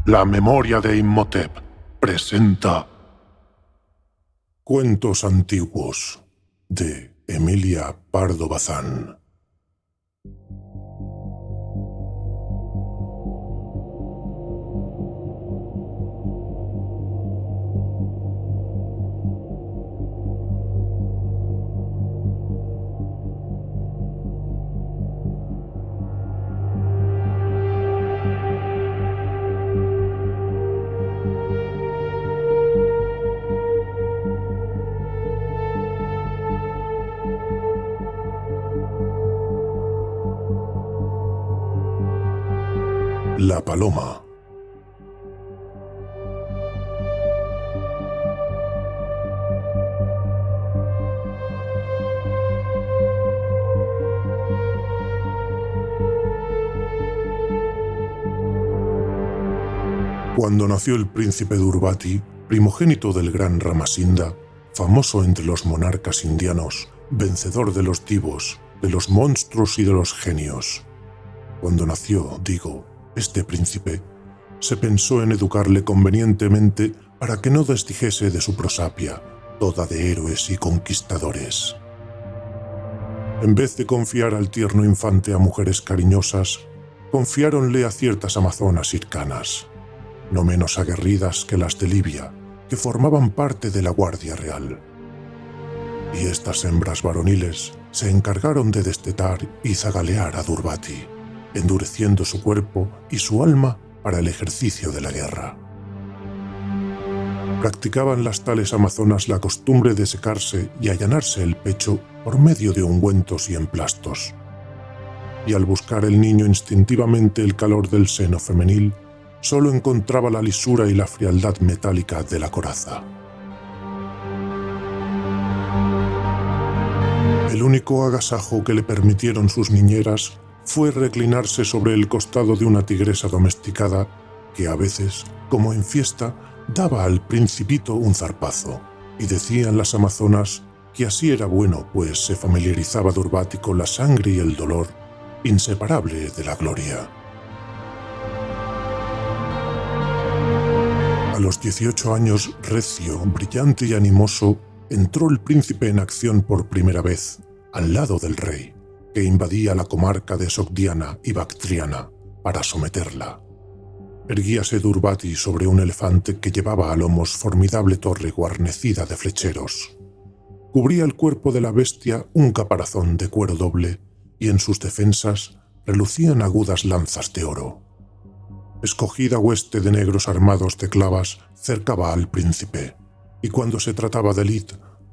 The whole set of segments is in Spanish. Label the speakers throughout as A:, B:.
A: La memoria de Imhotep presenta Cuentos antiguos de Emilia Pardo Bazán. La paloma. Cuando nació el príncipe Durbati, primogénito del gran Ramasinda, famoso entre los monarcas indianos, vencedor de los divos, de los monstruos y de los genios. Cuando nació, este príncipe, se pensó en educarle convenientemente para que no desdijese de su prosapia, toda de héroes y conquistadores. En vez de confiar al tierno infante a mujeres cariñosas, confiáronle a ciertas amazonas hircanas, no menos aguerridas que las de Libia, que formaban parte de la Guardia Real. Y estas hembras varoniles se encargaron de destetar y zagalear a Durbati, endureciendo su cuerpo y su alma para el ejercicio de la guerra. Practicaban las tales amazonas la costumbre de secarse y allanarse el pecho por medio de ungüentos y emplastos. Y al buscar el niño instintivamente el calor del seno femenil, solo encontraba la lisura y la frialdad metálica de la coraza. El único agasajo que le permitieron sus niñeras fue reclinarse sobre el costado de una tigresa domesticada que a veces, como en fiesta, daba al principito un zarpazo, y decían las amazonas que así era bueno, pues se familiarizaba Durbati con la sangre y el dolor, inseparable de la gloria. A los 18 años, recio, brillante y animoso, entró el príncipe en acción por primera vez, al lado del rey, que invadía la comarca de Sogdiana y Bactriana para someterla. Erguíase Durbati sobre un elefante que llevaba a lomos formidable torre guarnecida de flecheros. Cubría el cuerpo de la bestia un caparazón de cuero doble y en sus defensas relucían agudas lanzas de oro. Escogida hueste de negros armados de clavas cercaba al príncipe, y cuando se trataba de lid,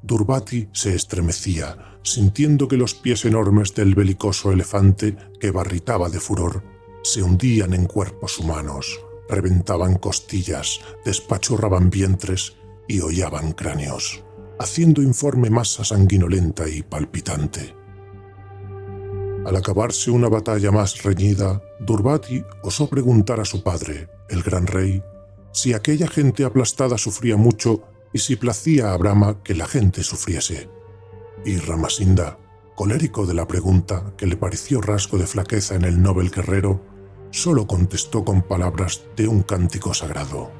A: Durbati se estremecía, sintiendo que los pies enormes del belicoso elefante, que barritaba de furor, se hundían en cuerpos humanos, reventaban costillas, despachurraban vientres y hollaban cráneos, haciendo informe masa sanguinolenta y palpitante. Al acabarse una batalla más reñida, Durbati osó preguntar a su padre, el gran rey, si aquella gente aplastada sufría mucho y si placía a Brahma que la gente sufriese. Y Ramasinda, colérico de la pregunta, que le pareció rasgo de flaqueza en el noble guerrero, solo contestó con palabras de un cántico sagrado.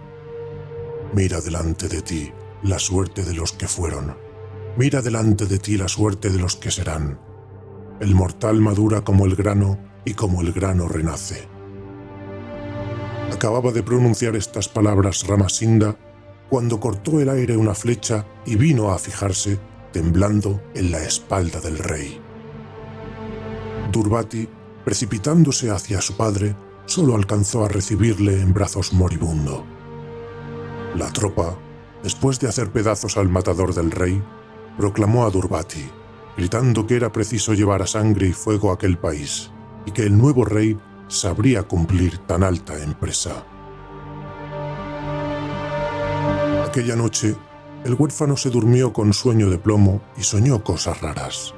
A: Mira delante de ti la suerte de los que fueron. Mira delante de ti la suerte de los que serán. El mortal madura como el grano y como el grano renace. Acababa de pronunciar estas palabras Ramasinda cuando cortó el aire una flecha y vino a fijarse, temblando, en la espalda del rey. Durbati, precipitándose hacia su padre, solo alcanzó a recibirle en brazos moribundo. La tropa, después de hacer pedazos al matador del rey, proclamó a Durbati, gritando que era preciso llevar a sangre y fuego a aquel país, y que el nuevo rey sabría cumplir tan alta empresa. Aquella noche, el huérfano se durmió con sueño de plomo y soñó cosas raras.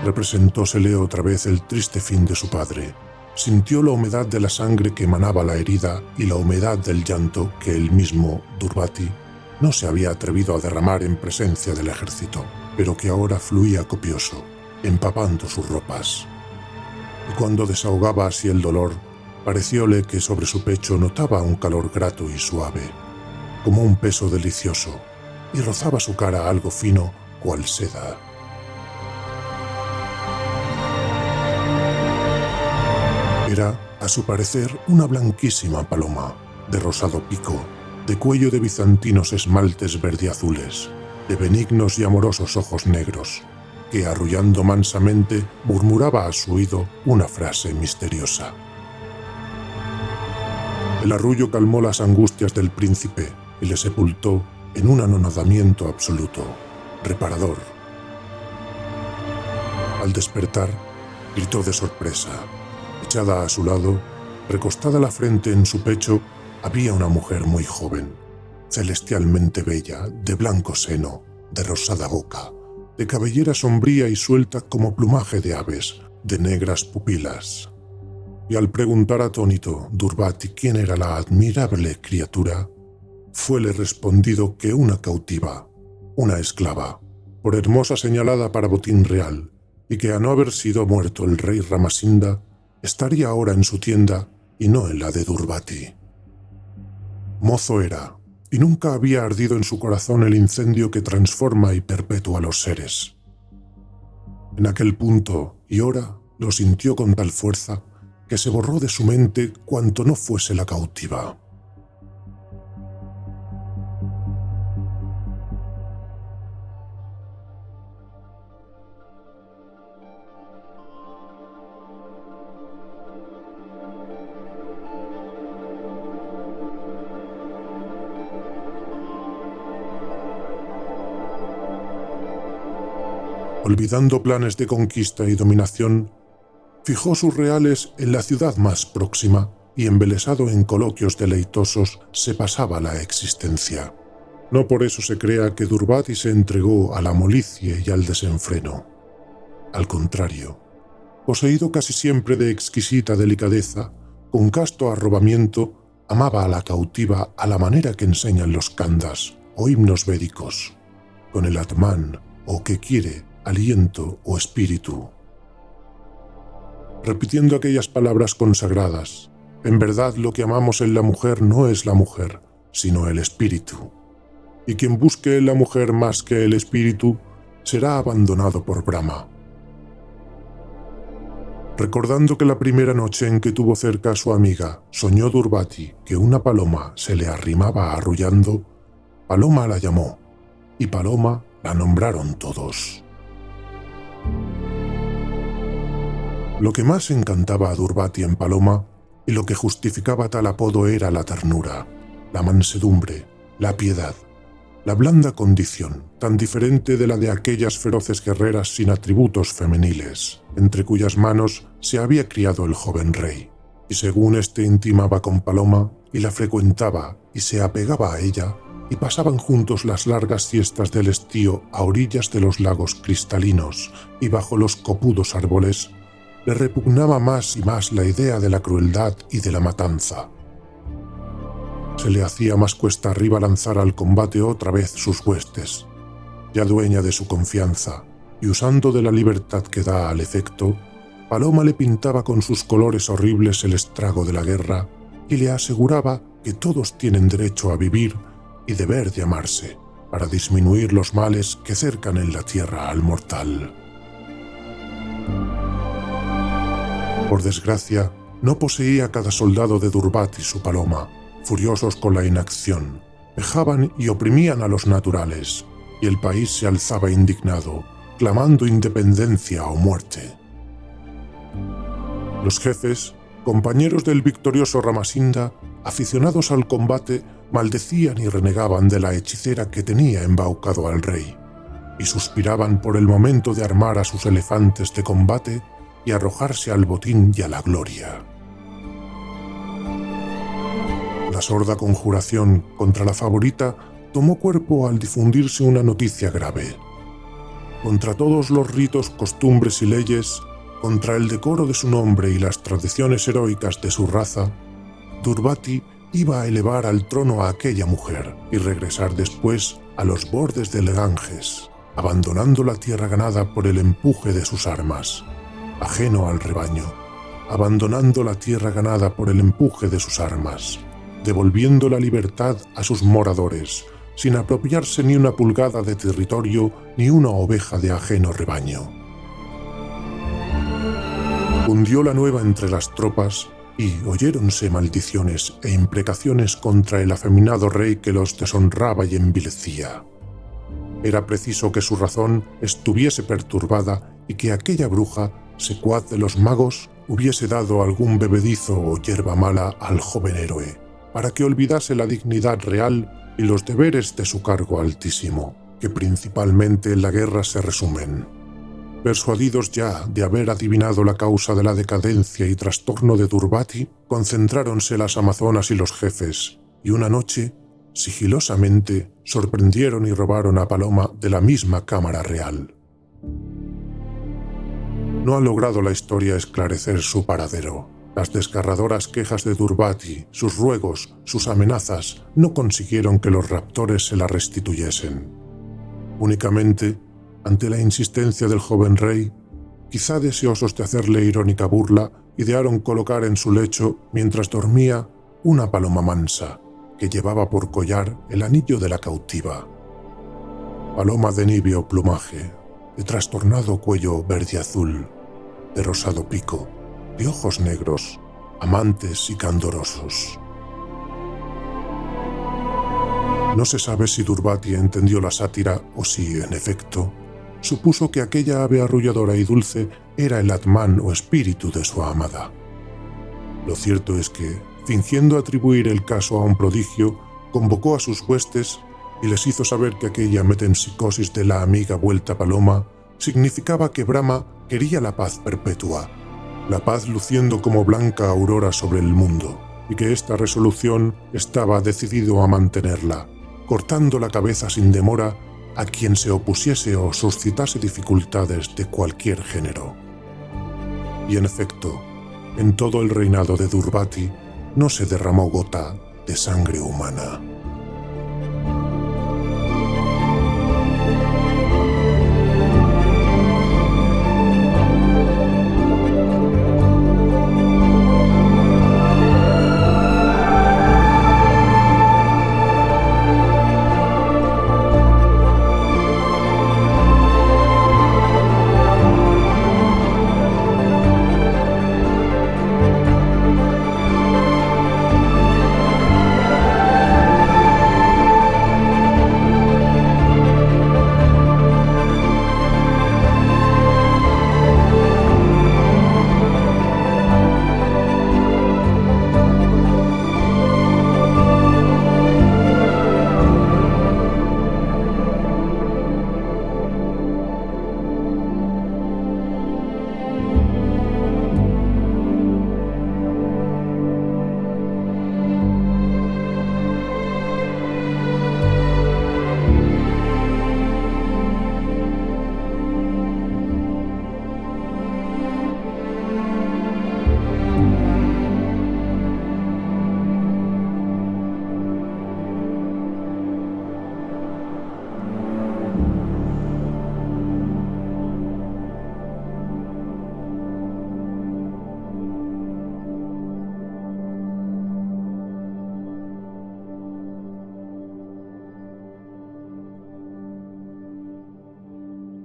A: Representósele otra vez el triste fin de su padre. Sintió la humedad de la sangre que emanaba la herida y la humedad del llanto que él mismo, Durbati, no se había atrevido a derramar en presencia del ejército, pero que ahora fluía copioso, empapando sus ropas. Y cuando desahogaba así el dolor, Parecióle que sobre su pecho notaba un calor grato y suave, como un peso delicioso, y rozaba su cara algo fino, cual seda. Era, a su parecer, una blanquísima paloma, de rosado pico, de cuello de bizantinos esmaltes verdiazules, de benignos y amorosos ojos negros, que, arrullando mansamente, murmuraba a su oído una frase misteriosa. El arrullo calmó las angustias del príncipe y le sepultó en un anonadamiento absoluto, reparador. Al despertar, gritó de sorpresa. Echada a su lado, recostada la frente en su pecho, había una mujer muy joven, celestialmente bella, de blanco seno, de rosada boca, de cabellera sombría y suelta como plumaje de aves, de negras pupilas. Y al preguntar atónito Durbati quién era la admirable criatura, fuele respondido que una cautiva, una esclava, por hermosa señalada para botín real, y que a no haber sido muerto el rey Ramasinda, estaría ahora en su tienda y no en la de Durbati. Mozo era, y nunca había ardido en su corazón el incendio que transforma y perpetúa los seres. En aquel punto y hora lo sintió con tal fuerza que se borró de su mente cuanto no fuese la cautiva. Olvidando planes de conquista y dominación, fijó sus reales en la ciudad más próxima y, embelesado en coloquios deleitosos, se pasaba la existencia. No por eso se crea que Durbati se entregó a la molicie y al desenfreno. Al contrario, poseído casi siempre de exquisita delicadeza, con casto arrobamiento, amaba a la cautiva a la manera que enseñan los kandas o himnos védicos, con el atman o que quiere, aliento o espíritu. Repitiendo aquellas palabras consagradas, en verdad lo que amamos en la mujer no es la mujer, sino el espíritu. Y quien busque en la mujer más que el espíritu, será abandonado por Brahma. Recordando que la primera noche en que tuvo cerca a su amiga, soñó Durbati que una paloma se le arrimaba arrullando, Paloma la llamó, y Paloma la nombraron todos. Lo que más encantaba a Durbati en Paloma, y lo que justificaba tal apodo era la ternura, la mansedumbre, la piedad, la blanda condición, tan diferente de la de aquellas feroces guerreras sin atributos femeniles, entre cuyas manos se había criado el joven rey, y según éste intimaba con Paloma, y la frecuentaba y se apegaba a ella, y pasaban juntos las largas siestas del estío a orillas de los lagos cristalinos y bajo los copudos árboles, le repugnaba más y más la idea de la crueldad y de la matanza. Se le hacía más cuesta arriba lanzar al combate otra vez sus huestes. Ya dueña de su confianza y usando de la libertad que da al efecto, Paloma le pintaba con sus colores horribles el estrago de la guerra y le aseguraba que todos tienen derecho a vivir y deber de amarse para disminuir los males que cercan en la tierra al mortal. Por desgracia, no poseía cada soldado de Durbati su paloma. Furiosos con la inacción, vejaban y oprimían a los naturales, y el país se alzaba indignado, clamando independencia o muerte. Los jefes, compañeros del victorioso Ramasinda, aficionados al combate, maldecían y renegaban de la hechicera que tenía embaucado al rey, y suspiraban por el momento de armar a sus elefantes de combate y arrojarse al botín y a la gloria. La sorda conjuración contra la favorita tomó cuerpo al difundirse una noticia grave. Contra todos los ritos, costumbres y leyes, contra el decoro de su nombre y las tradiciones heroicas de su raza, Durbati iba a elevar al trono a aquella mujer y regresar después a los bordes del Ganges, abandonando la tierra ganada por el empuje de sus armas, ajeno al rebaño, abandonando la tierra ganada por el empuje de sus armas, devolviendo la libertad a sus moradores, sin apropiarse ni una pulgada de territorio ni una oveja de ajeno rebaño. Cundió la nueva entre las tropas y oyéronse maldiciones e imprecaciones contra el afeminado rey que los deshonraba y envilecía. Era preciso que su razón estuviese perturbada y que aquella bruja, secuaz de los magos, hubiese dado algún bebedizo o hierba mala al joven héroe, para que olvidase la dignidad real y los deberes de su cargo altísimo, que principalmente en la guerra se resumen. Persuadidos ya de haber adivinado la causa de la decadencia y trastorno de Durbati, concentráronse las amazonas y los jefes, y una noche, sigilosamente, sorprendieron y robaron a Paloma de la misma cámara real. No ha logrado la historia esclarecer su paradero. Las desgarradoras quejas de Durbati, sus ruegos, sus amenazas, no consiguieron que los raptores se la restituyesen. Únicamente, ante la insistencia del joven rey, quizá deseosos de hacerle irónica burla, idearon colocar en su lecho, mientras dormía, una paloma mansa, que llevaba por collar el anillo de la cautiva. Paloma de níveo plumaje, de trastornado cuello verde-azul, de rosado pico, de ojos negros, amantes y candorosos. No se sabe si Durbati entendió la sátira o si, en efecto, supuso que aquella ave arrulladora y dulce era el Atman o espíritu de su amada. Lo cierto es que, fingiendo atribuir el caso a un prodigio, convocó a sus huestes y les hizo saber que aquella metempsicosis de la amiga vuelta paloma significaba que Brahma quería la paz perpetua, la paz luciendo como blanca aurora sobre el mundo, y que esta resolución estaba decidido a mantenerla, cortando la cabeza sin demora a quien se opusiese o suscitase dificultades de cualquier género. Y en efecto, en todo el reinado de Durbati no se derramó gota de sangre humana.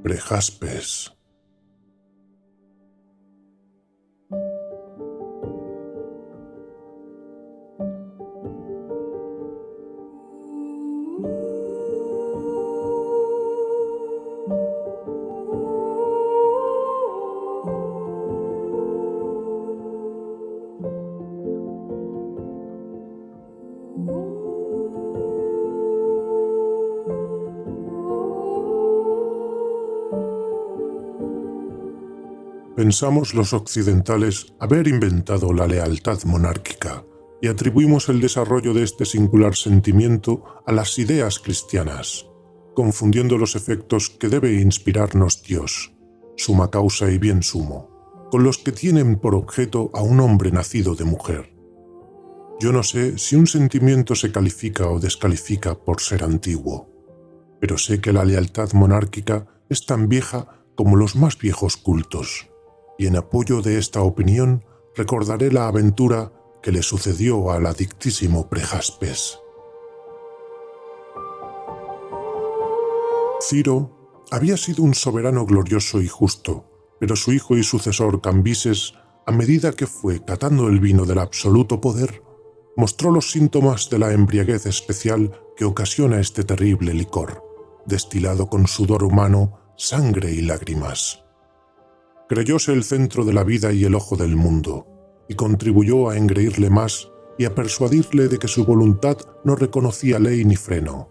A: Prejaspes. Pensamos los occidentales haber inventado la lealtad monárquica y atribuimos el desarrollo de este singular sentimiento a las ideas cristianas, confundiendo los efectos que debe inspirarnos Dios, suma causa y bien sumo, con los que tienen por objeto a un hombre nacido de mujer. Yo no sé si un sentimiento se califica o descalifica por ser antiguo, pero sé que la lealtad monárquica es tan vieja como los más viejos cultos, y en apoyo de esta opinión recordaré la aventura que le sucedió al adictísimo Prejaspes. Ciro había sido un soberano glorioso y justo, pero su hijo y sucesor Cambises, a medida que fue catando el vino del absoluto poder, mostró los síntomas de la embriaguez especial que ocasiona este terrible licor, destilado con sudor humano, sangre y lágrimas. Creyóse el centro de la vida y el ojo del mundo, y contribuyó a engreírle más y a persuadirle de que su voluntad no reconocía ley ni freno.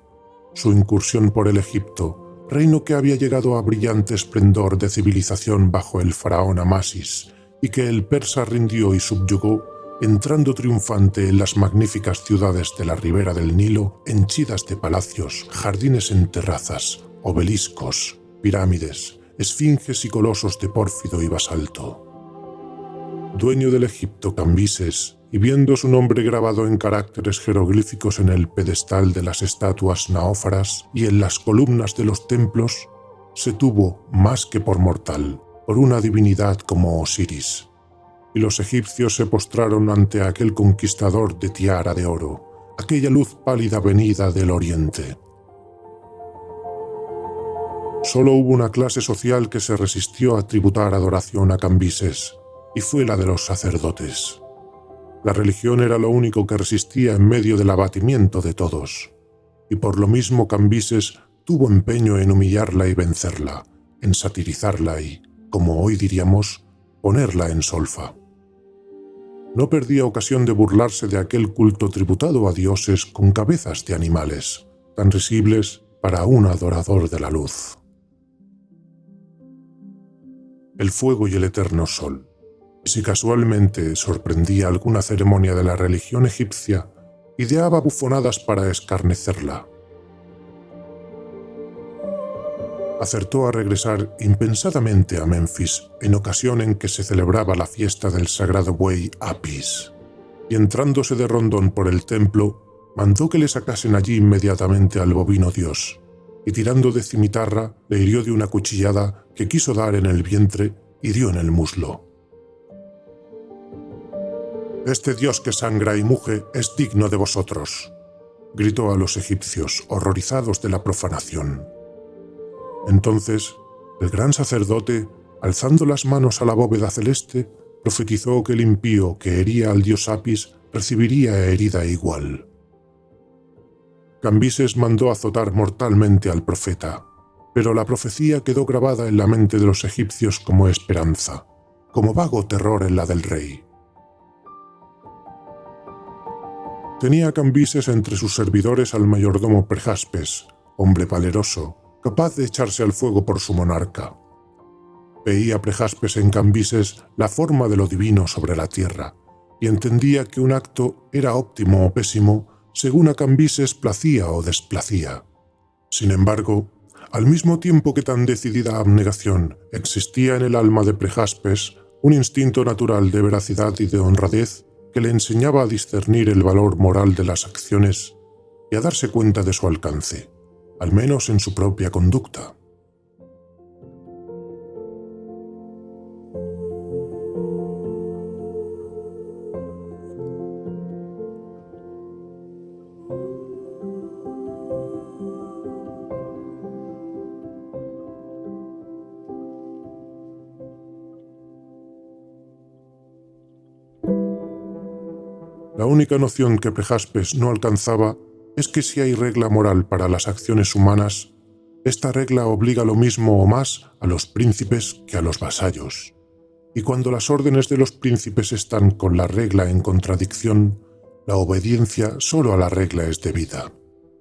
A: Su incursión por el Egipto, reino que había llegado a brillante esplendor de civilización bajo el faraón Amasis, y que el persa rindió y subyugó, entrando triunfante en las magníficas ciudades de la ribera del Nilo, henchidas de palacios, jardines en terrazas, obeliscos, pirámides, esfinges y colosos de pórfido y basalto. Dueño del Egipto Cambises, y viendo su nombre grabado en caracteres jeroglíficos en el pedestal de las estatuas naófaras y en las columnas de los templos, se tuvo más que por mortal, por una divinidad como Osiris. Y los egipcios se postraron ante aquel conquistador de tiara de oro, aquella luz pálida venida del oriente. Solo hubo una clase social que se resistió a tributar adoración a Cambises, y fue la de los sacerdotes. La religión era lo único que resistía en medio del abatimiento de todos, y por lo mismo Cambises tuvo empeño en humillarla y vencerla, en satirizarla y, como hoy diríamos, ponerla en solfa. No perdía ocasión de burlarse de aquel culto tributado a dioses con cabezas de animales, tan risibles para un adorador de la luz. El fuego y el eterno sol. Si casualmente sorprendía alguna ceremonia de la religión egipcia, ideaba bufonadas para escarnecerla. Acertó a regresar impensadamente a Menfis en ocasión en que se celebraba la fiesta del sagrado buey Apis, y entrándose de rondón por el templo, mandó que le sacasen allí inmediatamente al bovino dios, y tirando de cimitarra le hirió de una cuchillada que quiso dar en el vientre y dio en el muslo. «Este dios que sangra y muge es digno de vosotros», gritó a los egipcios, horrorizados de la profanación. Entonces, el gran sacerdote, alzando las manos a la bóveda celeste, profetizó que el impío que hería al dios Apis recibiría herida igual. Cambises mandó azotar mortalmente al profeta, pero la profecía quedó grabada en la mente de los egipcios como esperanza, como vago terror en la del rey. Tenía Cambises entre sus servidores al mayordomo Prejaspes, hombre valeroso, capaz de echarse al fuego por su monarca. Veía Prejaspes en Cambises la forma de lo divino sobre la tierra, y entendía que un acto era óptimo o pésimo según a Cambises placía o desplacía. Sin embargo, al mismo tiempo que tan decidida abnegación existía en el alma de Prejaspes un instinto natural de veracidad y de honradez que le enseñaba a discernir el valor moral de las acciones y a darse cuenta de su alcance, al menos en su propia conducta. La única noción que Prejaspes no alcanzaba es que si hay regla moral para las acciones humanas, esta regla obliga lo mismo o más a los príncipes que a los vasallos. Y cuando las órdenes de los príncipes están con la regla en contradicción, la obediencia solo a la regla es debida.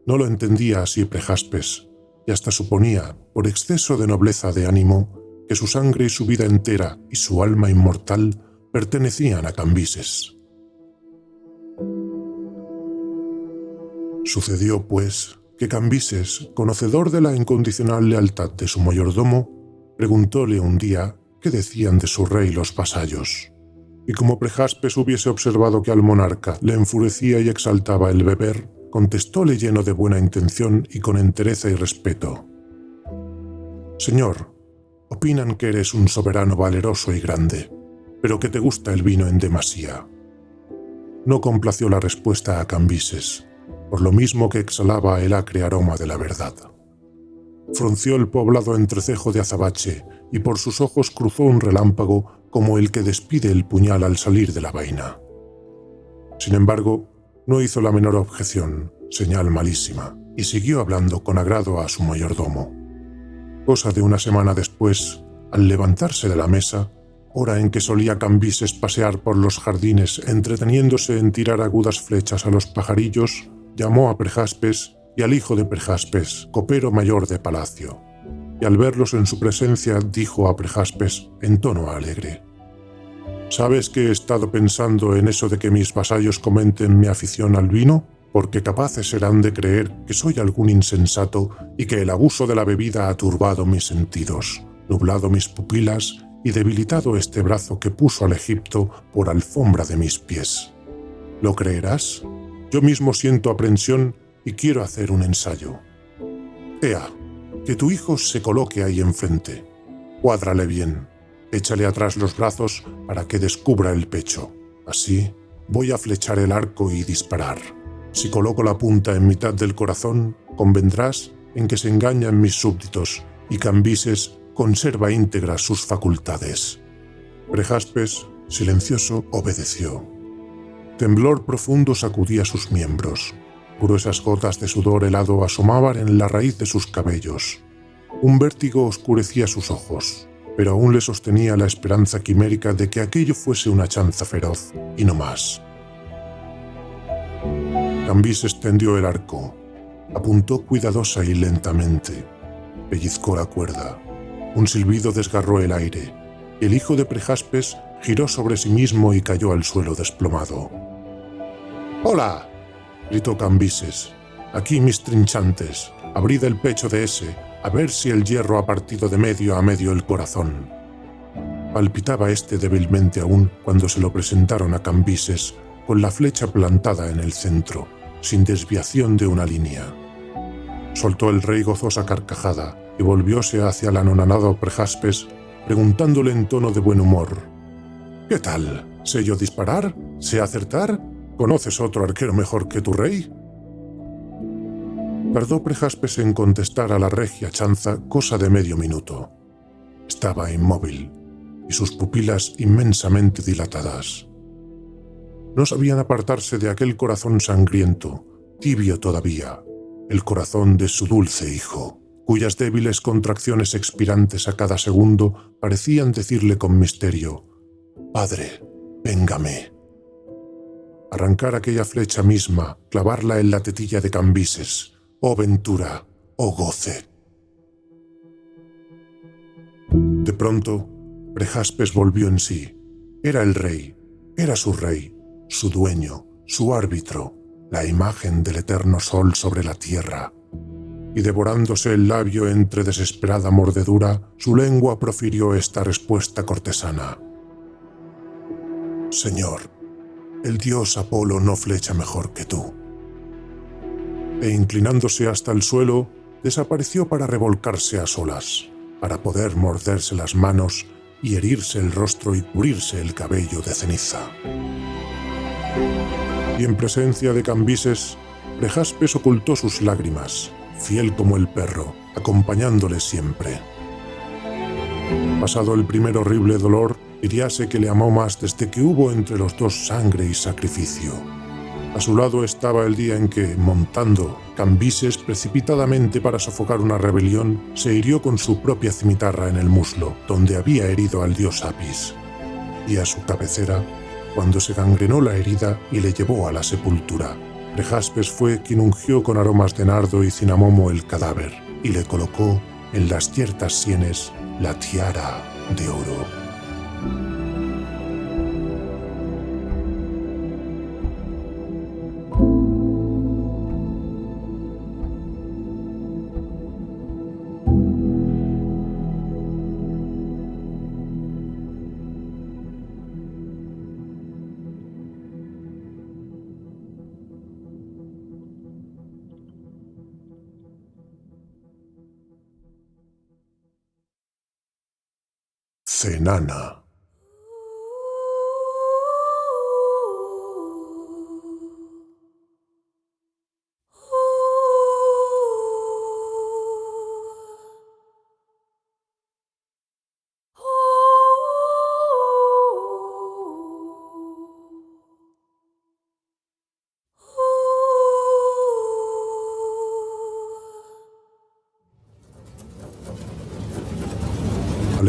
A: No lo entendía así Prejaspes, y hasta suponía, por exceso de nobleza de ánimo, que su sangre y su vida entera y su alma inmortal pertenecían a Cambises. Sucedió, pues, que Cambises, conocedor de la incondicional lealtad de su mayordomo, preguntóle un día qué decían de su rey los vasallos. Y como Prejaspes hubiese observado que al monarca le enfurecía y exaltaba el beber, contestóle lleno de buena intención y con entereza y respeto: «Señor, opinan que eres un soberano valeroso y grande, pero que te gusta el vino en demasía. No complació la respuesta a Cambises, por lo mismo que exhalaba el acre aroma de la verdad. Frunció el poblado entrecejo de azabache y por sus ojos cruzó un relámpago como el que despide el puñal al salir de la vaina. Sin embargo, no hizo la menor objeción, señal malísima, y siguió hablando con agrado a su mayordomo. Cosa de una semana después, al levantarse de la mesa, hora en que solía Cambises pasear por los jardines entreteniéndose en tirar agudas flechas a los pajarillos, llamó a Prejaspes y al hijo de Prejaspes, copero mayor de palacio, y al verlos en su presencia dijo a Prejaspes en tono alegre: «¿Sabes que he estado pensando en eso de que mis vasallos comenten mi afición al vino? Porque capaces serán de creer que soy algún insensato y que el abuso de la bebida ha turbado mis sentidos, nublado mis pupilas y debilitado este brazo que puso al Egipto por alfombra de mis pies. ¿Lo creerás? Yo mismo siento aprensión y quiero hacer un ensayo. Ea, que tu hijo se coloque ahí enfrente. Cuádrale bien. Échale atrás los brazos para que descubra el pecho. Así, voy a flechar el arco y disparar. Si coloco la punta en mitad del corazón, convendrás en que se engañan mis súbditos y Cambises conserva íntegras sus facultades». Prejaspes, silencioso, obedeció. Temblor profundo sacudía sus miembros. Gruesas gotas de sudor helado asomaban en la raíz de sus cabellos. Un vértigo oscurecía sus ojos, pero aún le sostenía la esperanza quimérica de que aquello fuese una chanza feroz, y no más. Cambises tendió el arco, apuntó cuidadosa y lentamente, pellizcó la cuerda. Un silbido desgarró el aire, y el hijo de Prejaspes giró sobre sí mismo y cayó al suelo desplomado. «¡Hola!», gritó Cambises. «Aquí mis trinchantes, abrid el pecho de ese, a ver si el hierro ha partido de medio a medio el corazón». Palpitaba este débilmente aún cuando se lo presentaron a Cambises con la flecha plantada en el centro, sin desviación de una línea. Soltó el rey gozosa carcajada y volvióse hacia el anonadado Prejaspes, preguntándole en tono de buen humor: «¿Qué tal? ¿Sé yo disparar? ¿Sé acertar? ¿Conoces otro arquero mejor que tu rey?». Tardó Prejaspes en contestar a la regia chanza cosa de medio minuto. Estaba inmóvil, y sus pupilas inmensamente dilatadas. No sabían apartarse de aquel corazón sangriento, tibio todavía, el corazón de su dulce hijo, cuyas débiles contracciones expirantes a cada segundo parecían decirle con misterio: «Padre, véngame». Arrancar aquella flecha misma, clavarla en la tetilla de Cambises, ¡oh ventura, oh goce! De pronto, Prejaspes volvió en sí. Era el rey, era su rey, su dueño, su árbitro, la imagen del eterno sol sobre la tierra. Y devorándose el labio entre desesperada mordedura, su lengua profirió esta respuesta cortesana: «Señor, el dios Apolo no flecha mejor que tú». E inclinándose hasta el suelo, desapareció para revolcarse a solas, para poder morderse las manos y herirse el rostro y cubrirse el cabello de ceniza. Y en presencia de Cambises, Prejaspes ocultó sus lágrimas, fiel como el perro, acompañándole siempre. Pasado el primer horrible dolor, diríase que le amó más desde que hubo entre los dos sangre y sacrificio. A su lado estaba el día en que, montando, Cambises, precipitadamente para sofocar una rebelión, se hirió con su propia cimitarra en el muslo, donde había herido al dios Apis. Y a su cabecera, cuando se gangrenó la herida y le llevó a la sepultura, Prejaspes fue quien ungió con aromas de nardo y cinamomo el cadáver, y le colocó en las ciertas sienes la tiara de oro. Cenana.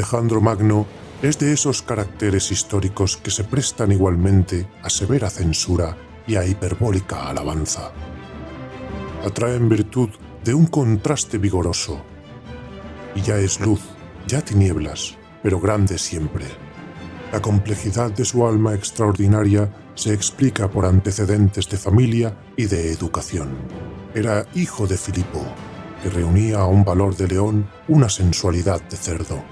A: Alejandro Magno es de esos caracteres históricos que se prestan igualmente a severa censura y a hiperbólica alabanza. Atrae en virtud de un contraste vigoroso, y ya es luz, ya tinieblas, pero grande siempre. La complejidad de su alma extraordinaria se explica por antecedentes de familia y de educación. Era hijo de Filipo, que reunía a un valor de león una sensualidad de cerdo,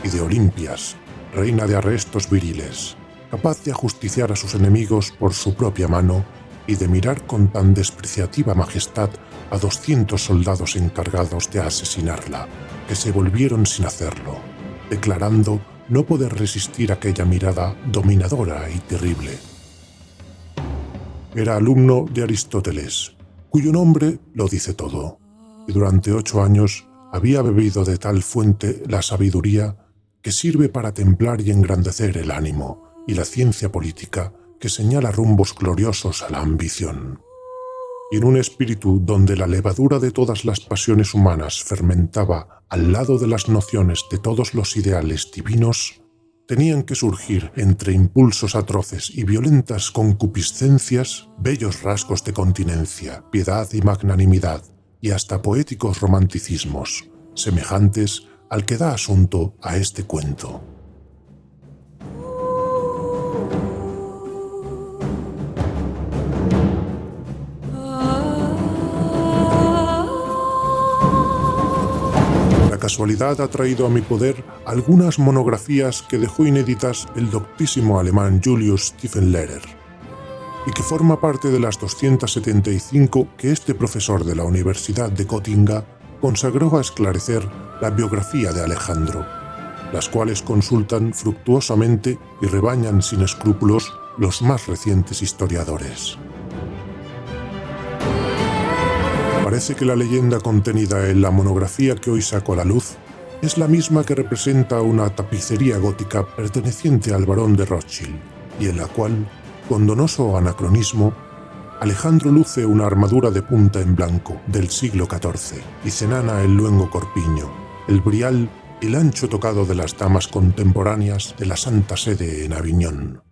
A: y de Olimpias, reina de arrestos viriles, capaz de ajusticiar a sus enemigos por su propia mano y de mirar con tan despreciativa majestad a 200 soldados encargados de asesinarla, que se volvieron sin hacerlo, declarando no poder resistir aquella mirada dominadora y terrible. Era alumno de Aristóteles, cuyo nombre lo dice todo, y durante 8 años había bebido de tal fuente la sabiduría que sirve para templar y engrandecer el ánimo, y la ciencia política que señala rumbos gloriosos a la ambición. Y en un espíritu donde la levadura de todas las pasiones humanas fermentaba al lado de las nociones de todos los ideales divinos, tenían que surgir entre impulsos atroces y violentas concupiscencias bellos rasgos de continencia, piedad y magnanimidad, y hasta poéticos romanticismos, semejantes al que da asunto a este cuento. La casualidad ha traído a mi poder algunas monografías que dejó inéditas el doctísimo alemán Julius Tiefenlehrer, y que forma parte de las 275 que este profesor de la Universidad de Gotinga consagró a esclarecer la biografía de Alejandro, las cuales consultan fructuosamente y rebañan sin escrúpulos los más recientes historiadores. Parece que la leyenda contenida en la monografía que hoy saco a la luz es la misma que representa una tapicería gótica perteneciente al barón de Rothschild, y en la cual, con donoso anacronismo, Alejandro luce una armadura de punta en blanco del siglo XIV y cenana el luengo corpiño, el brial y el ancho tocado de las damas contemporáneas de la Santa Sede en Aviñón.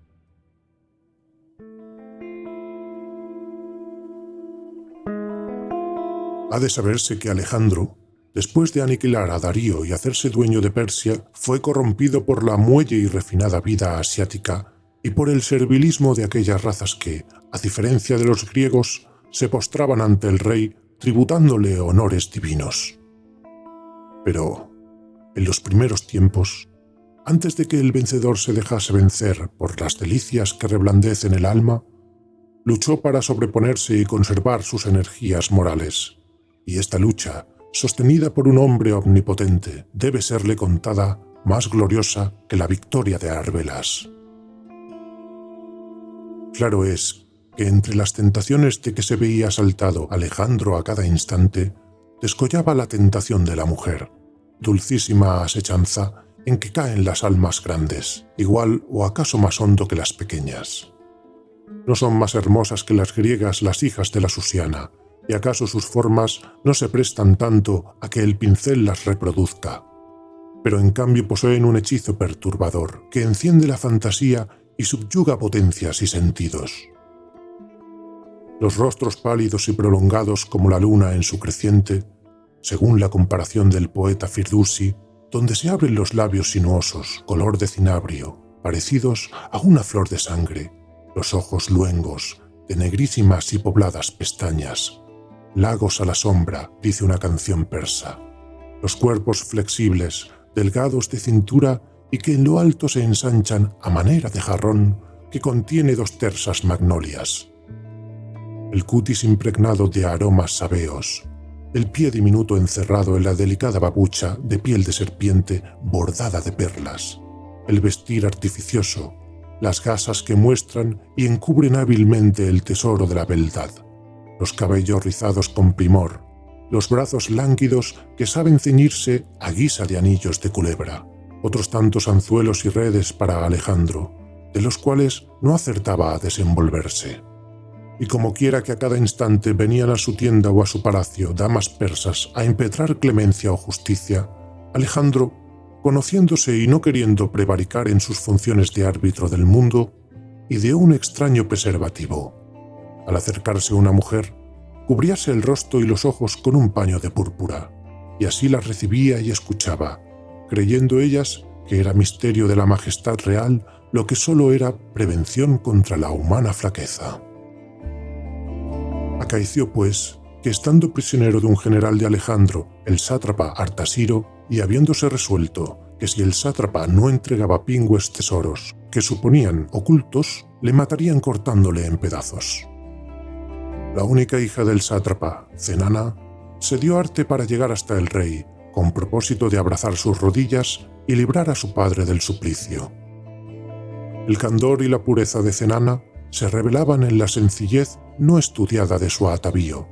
A: Ha de saberse que Alejandro, después de aniquilar a Darío y hacerse dueño de Persia, fue corrompido por la muelle y refinada vida asiática y por el servilismo de aquellas razas que, a diferencia de los griegos, se postraban ante el rey tributándole honores divinos. Pero, en los primeros tiempos, antes de que el vencedor se dejase vencer por las delicias que reblandecen el alma, luchó para sobreponerse y conservar sus energías morales. Y esta lucha, sostenida por un hombre omnipotente, debe serle contada más gloriosa que la victoria de Arbelas. Claro es que entre las tentaciones de que se veía asaltado Alejandro a cada instante, descollaba la tentación de la mujer, dulcísima asechanza en que caen las almas grandes, igual o acaso más hondo que las pequeñas. No son más hermosas que las griegas las hijas de la Susiana, y acaso sus formas no se prestan tanto a que el pincel las reproduzca, pero en cambio poseen un hechizo perturbador que enciende la fantasía y subyuga potencias y sentidos. Los rostros pálidos y prolongados como la luna en su creciente, según la comparación del poeta Firdusi, donde se abren los labios sinuosos, color de cinabrio, parecidos a una flor de sangre, los ojos luengos, de negrísimas y pobladas pestañas, lagos a la sombra, dice una canción persa, los cuerpos flexibles, delgados de cintura y que en lo alto se ensanchan a manera de jarrón que contiene 2 tersas magnolias, el cutis impregnado de aromas sabeos, el pie diminuto encerrado en la delicada babucha de piel de serpiente bordada de perlas, el vestir artificioso, las gasas que muestran y encubren hábilmente el tesoro de la beldad, los cabellos rizados con primor, los brazos lánguidos que saben ceñirse a guisa de anillos de culebra, otros tantos anzuelos y redes para Alejandro, de los cuales no acertaba a desenvolverse. Y como quiera que a cada instante venían a su tienda o a su palacio damas persas a impetrar clemencia o justicia, Alejandro conociéndose y no queriendo prevaricar en sus funciones de árbitro del mundo, ideó un extraño preservativo. Al acercarse una mujer, cubríase el rostro y los ojos con un paño de púrpura, y así las recibía y escuchaba, creyendo ellas que era misterio de la majestad real lo que solo era prevención contra la humana flaqueza. Acaeció, pues, que estando prisionero de un general de Alejandro, el sátrapa Artasiro, y habiéndose resuelto que si el sátrapa no entregaba pingües tesoros que suponían ocultos, le matarían cortándole en pedazos. La única hija del sátrapa, Cenana, se dio arte para llegar hasta el rey, con propósito de abrazar sus rodillas y librar a su padre del suplicio. El candor y la pureza de Cenana se revelaban en la sencillez no estudiada de su atavío.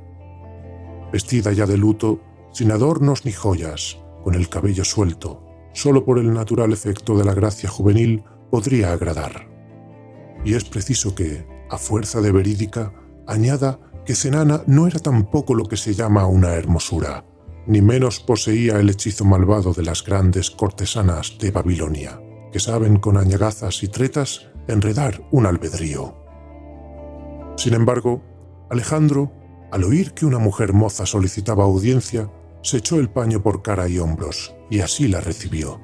A: Vestida ya de luto, sin adornos ni joyas, con el cabello suelto, solo por el natural efecto de la gracia juvenil podría agradar. Y es preciso que, a fuerza de verídica, añada que Cenana no era tampoco lo que se llama una hermosura, ni menos poseía el hechizo malvado de las grandes cortesanas de Babilonia, que saben con añagazas y tretas enredar un albedrío. Sin embargo, Alejandro, al oír que una mujer moza solicitaba audiencia, se echó el paño por cara y hombros, y así la recibió.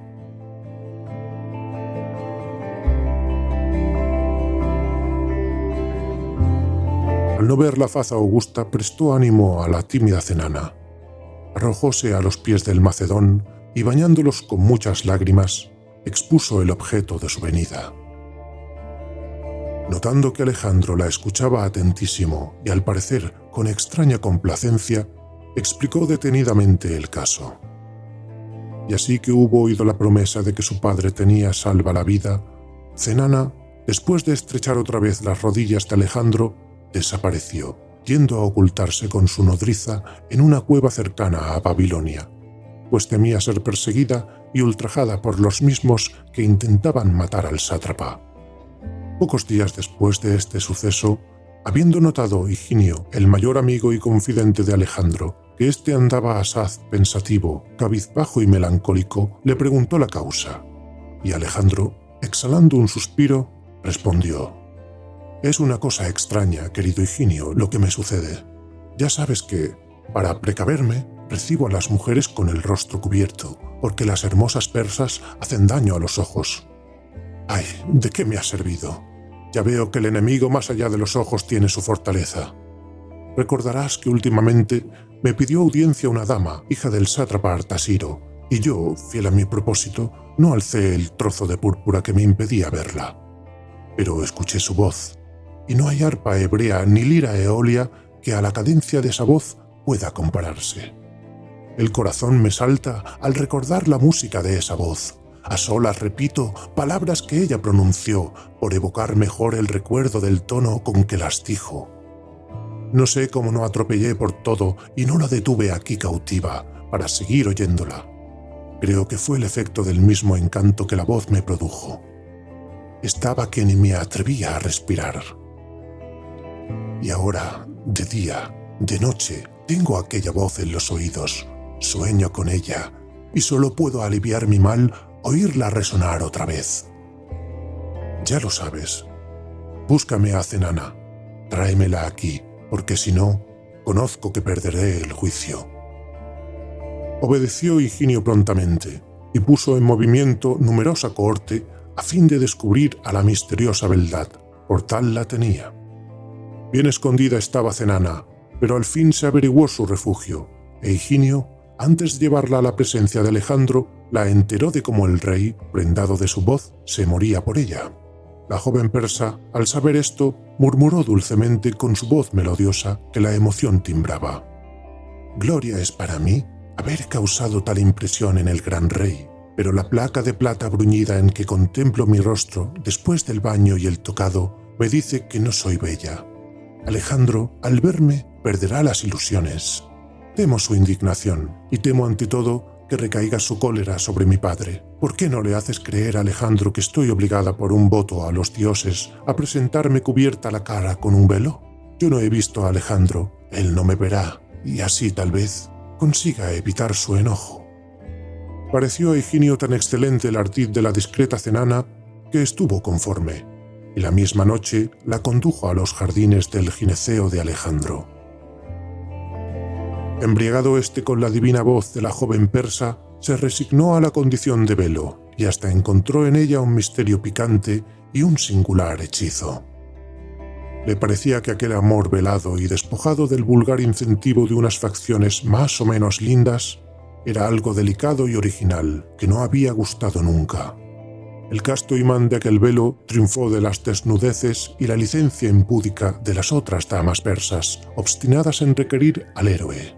A: Al no ver la faz augusta, prestó ánimo a la tímida Cenana. Arrojóse a los pies del Macedón y, bañándolos con muchas lágrimas, expuso el objeto de su venida. Notando que Alejandro la escuchaba atentísimo y al parecer con extraña complacencia, explicó detenidamente el caso. Y así que hubo oído la promesa de que su padre tenía salva la vida, Cenana, después de estrechar otra vez las rodillas de Alejandro, desapareció, yendo a ocultarse con su nodriza en una cueva cercana a Babilonia, pues temía ser perseguida y ultrajada por los mismos que intentaban matar al sátrapa. Pocos días después de este suceso, habiendo notado Higinio, el mayor amigo y confidente de Alejandro, que éste andaba asaz pensativo, cabizbajo y melancólico, le preguntó la causa, y Alejandro, exhalando un suspiro, respondió: «Es una cosa extraña, querido Higinio, lo que me sucede. Ya sabes que, para precaverme, recibo a las mujeres con el rostro cubierto, porque las hermosas persas hacen daño a los ojos. Ay, ¿de qué me ha servido? Ya veo que el enemigo más allá de los ojos tiene su fortaleza. Recordarás que últimamente me pidió audiencia una dama, hija del sátrapa Artasiro, y yo, fiel a mi propósito, no alcé el trozo de púrpura que me impedía verla. Pero escuché su voz, y no hay arpa hebrea ni lira eolia que a la cadencia de esa voz pueda compararse. El corazón me salta al recordar la música de esa voz. A solas repito palabras que ella pronunció por evocar mejor el recuerdo del tono con que las dijo. No sé cómo no atropellé por todo y no la detuve aquí cautiva para seguir oyéndola. Creo que fue el efecto del mismo encanto que la voz me produjo. Estaba que ni me atrevía a respirar. Y ahora, de día, de noche, tengo aquella voz en los oídos, sueño con ella, y solo puedo aliviar mi mal oírla resonar otra vez. Ya lo sabes. Búscame a Cenana, tráemela aquí, porque si no, conozco que perderé el juicio». Obedeció Higinio prontamente, y puso en movimiento numerosa cohorte a fin de descubrir a la misteriosa beldad, por tal la tenía. Bien escondida estaba Cenana, pero al fin se averiguó su refugio, e Higinio, antes de llevarla a la presencia de Alejandro, la enteró de cómo el rey, prendado de su voz, se moría por ella. La joven persa, al saber esto, murmuró dulcemente con su voz melodiosa que la emoción timbraba: «Gloria es para mí haber causado tal impresión en el gran rey, pero la placa de plata bruñida en que contemplo mi rostro después del baño y el tocado me dice que no soy bella. Alejandro, al verme, perderá las ilusiones. Temo su indignación y temo ante todo que recaiga su cólera sobre mi padre. ¿Por qué no le haces creer a Alejandro que estoy obligada por un voto a los dioses a presentarme cubierta la cara con un velo? Yo no he visto a Alejandro, él no me verá, y así tal vez consiga evitar su enojo». Pareció a Higinio tan excelente el ardid de la discreta cenana que estuvo conforme, y la misma noche la condujo a los jardines del gineceo de Alejandro. Embriagado éste con la divina voz de la joven persa, se resignó a la condición de velo y hasta encontró en ella un misterio picante y un singular hechizo. Le parecía que aquel amor velado y despojado del vulgar incentivo de unas facciones más o menos lindas era algo delicado y original que no había gustado nunca. El casto imán de aquel velo triunfó de las desnudeces y la licencia impúdica de las otras damas persas, obstinadas en requerir al héroe.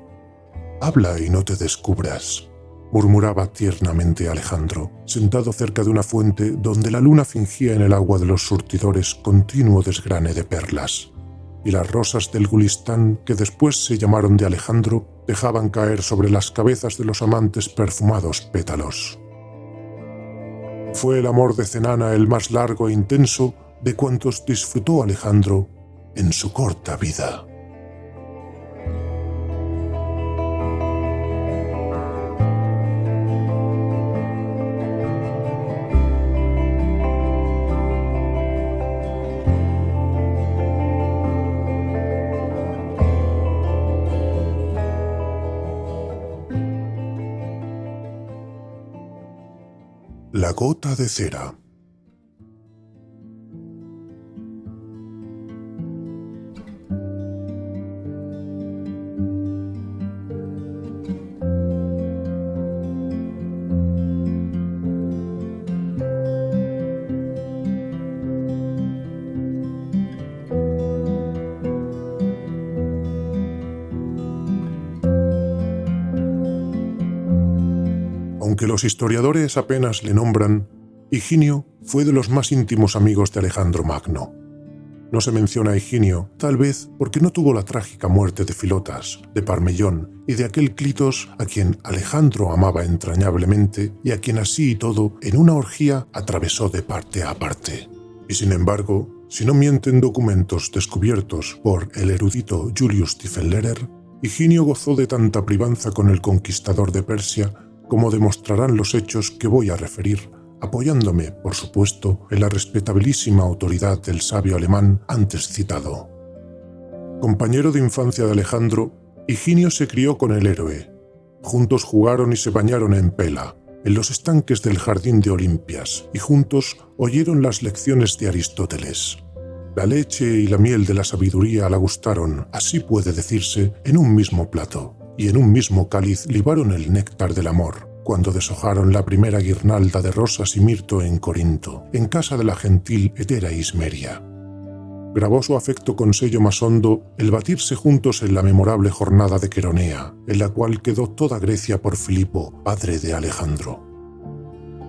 A: «Habla y no te descubras», murmuraba tiernamente Alejandro, sentado cerca de una fuente donde la luna fingía en el agua de los surtidores continuo desgrane de perlas, y las rosas del Gulistán, que después se llamaron de Alejandro, dejaban caer sobre las cabezas de los amantes perfumados pétalos. Fue el amor de Cenana el más largo e intenso de cuantos disfrutó Alejandro en su corta vida. La gota de cera. Aunque los historiadores apenas le nombran, Higinio fue de los más íntimos amigos de Alejandro Magno. No se menciona a Higinio, tal vez porque no tuvo la trágica muerte de Filotas, de Parmellón y de aquel Clitos a quien Alejandro amaba entrañablemente y a quien así y todo, en una orgía, atravesó de parte a parte. Y sin embargo, si no mienten documentos descubiertos por el erudito Julius Tiefenlehrer, Higinio gozó de tanta privanza con el conquistador de Persia como demostrarán los hechos que voy a referir, apoyándome, por supuesto, en la respetabilísima autoridad del sabio alemán antes citado. Compañero de infancia de Alejandro, Higinio se crió con el héroe. Juntos jugaron y se bañaron en Pela, en los estanques del jardín de Olimpias, y juntos oyeron las lecciones de Aristóteles. La leche y la miel de la sabiduría la gustaron, así puede decirse, en un mismo plato, y en un mismo cáliz libaron el néctar del amor, cuando deshojaron la primera guirnalda de rosas y mirto en Corinto, en casa de la gentil hetera Ismeria. Grabó su afecto con sello más hondo el batirse juntos en la memorable jornada de Queronea, en la cual quedó toda Grecia por Filipo, padre de Alejandro.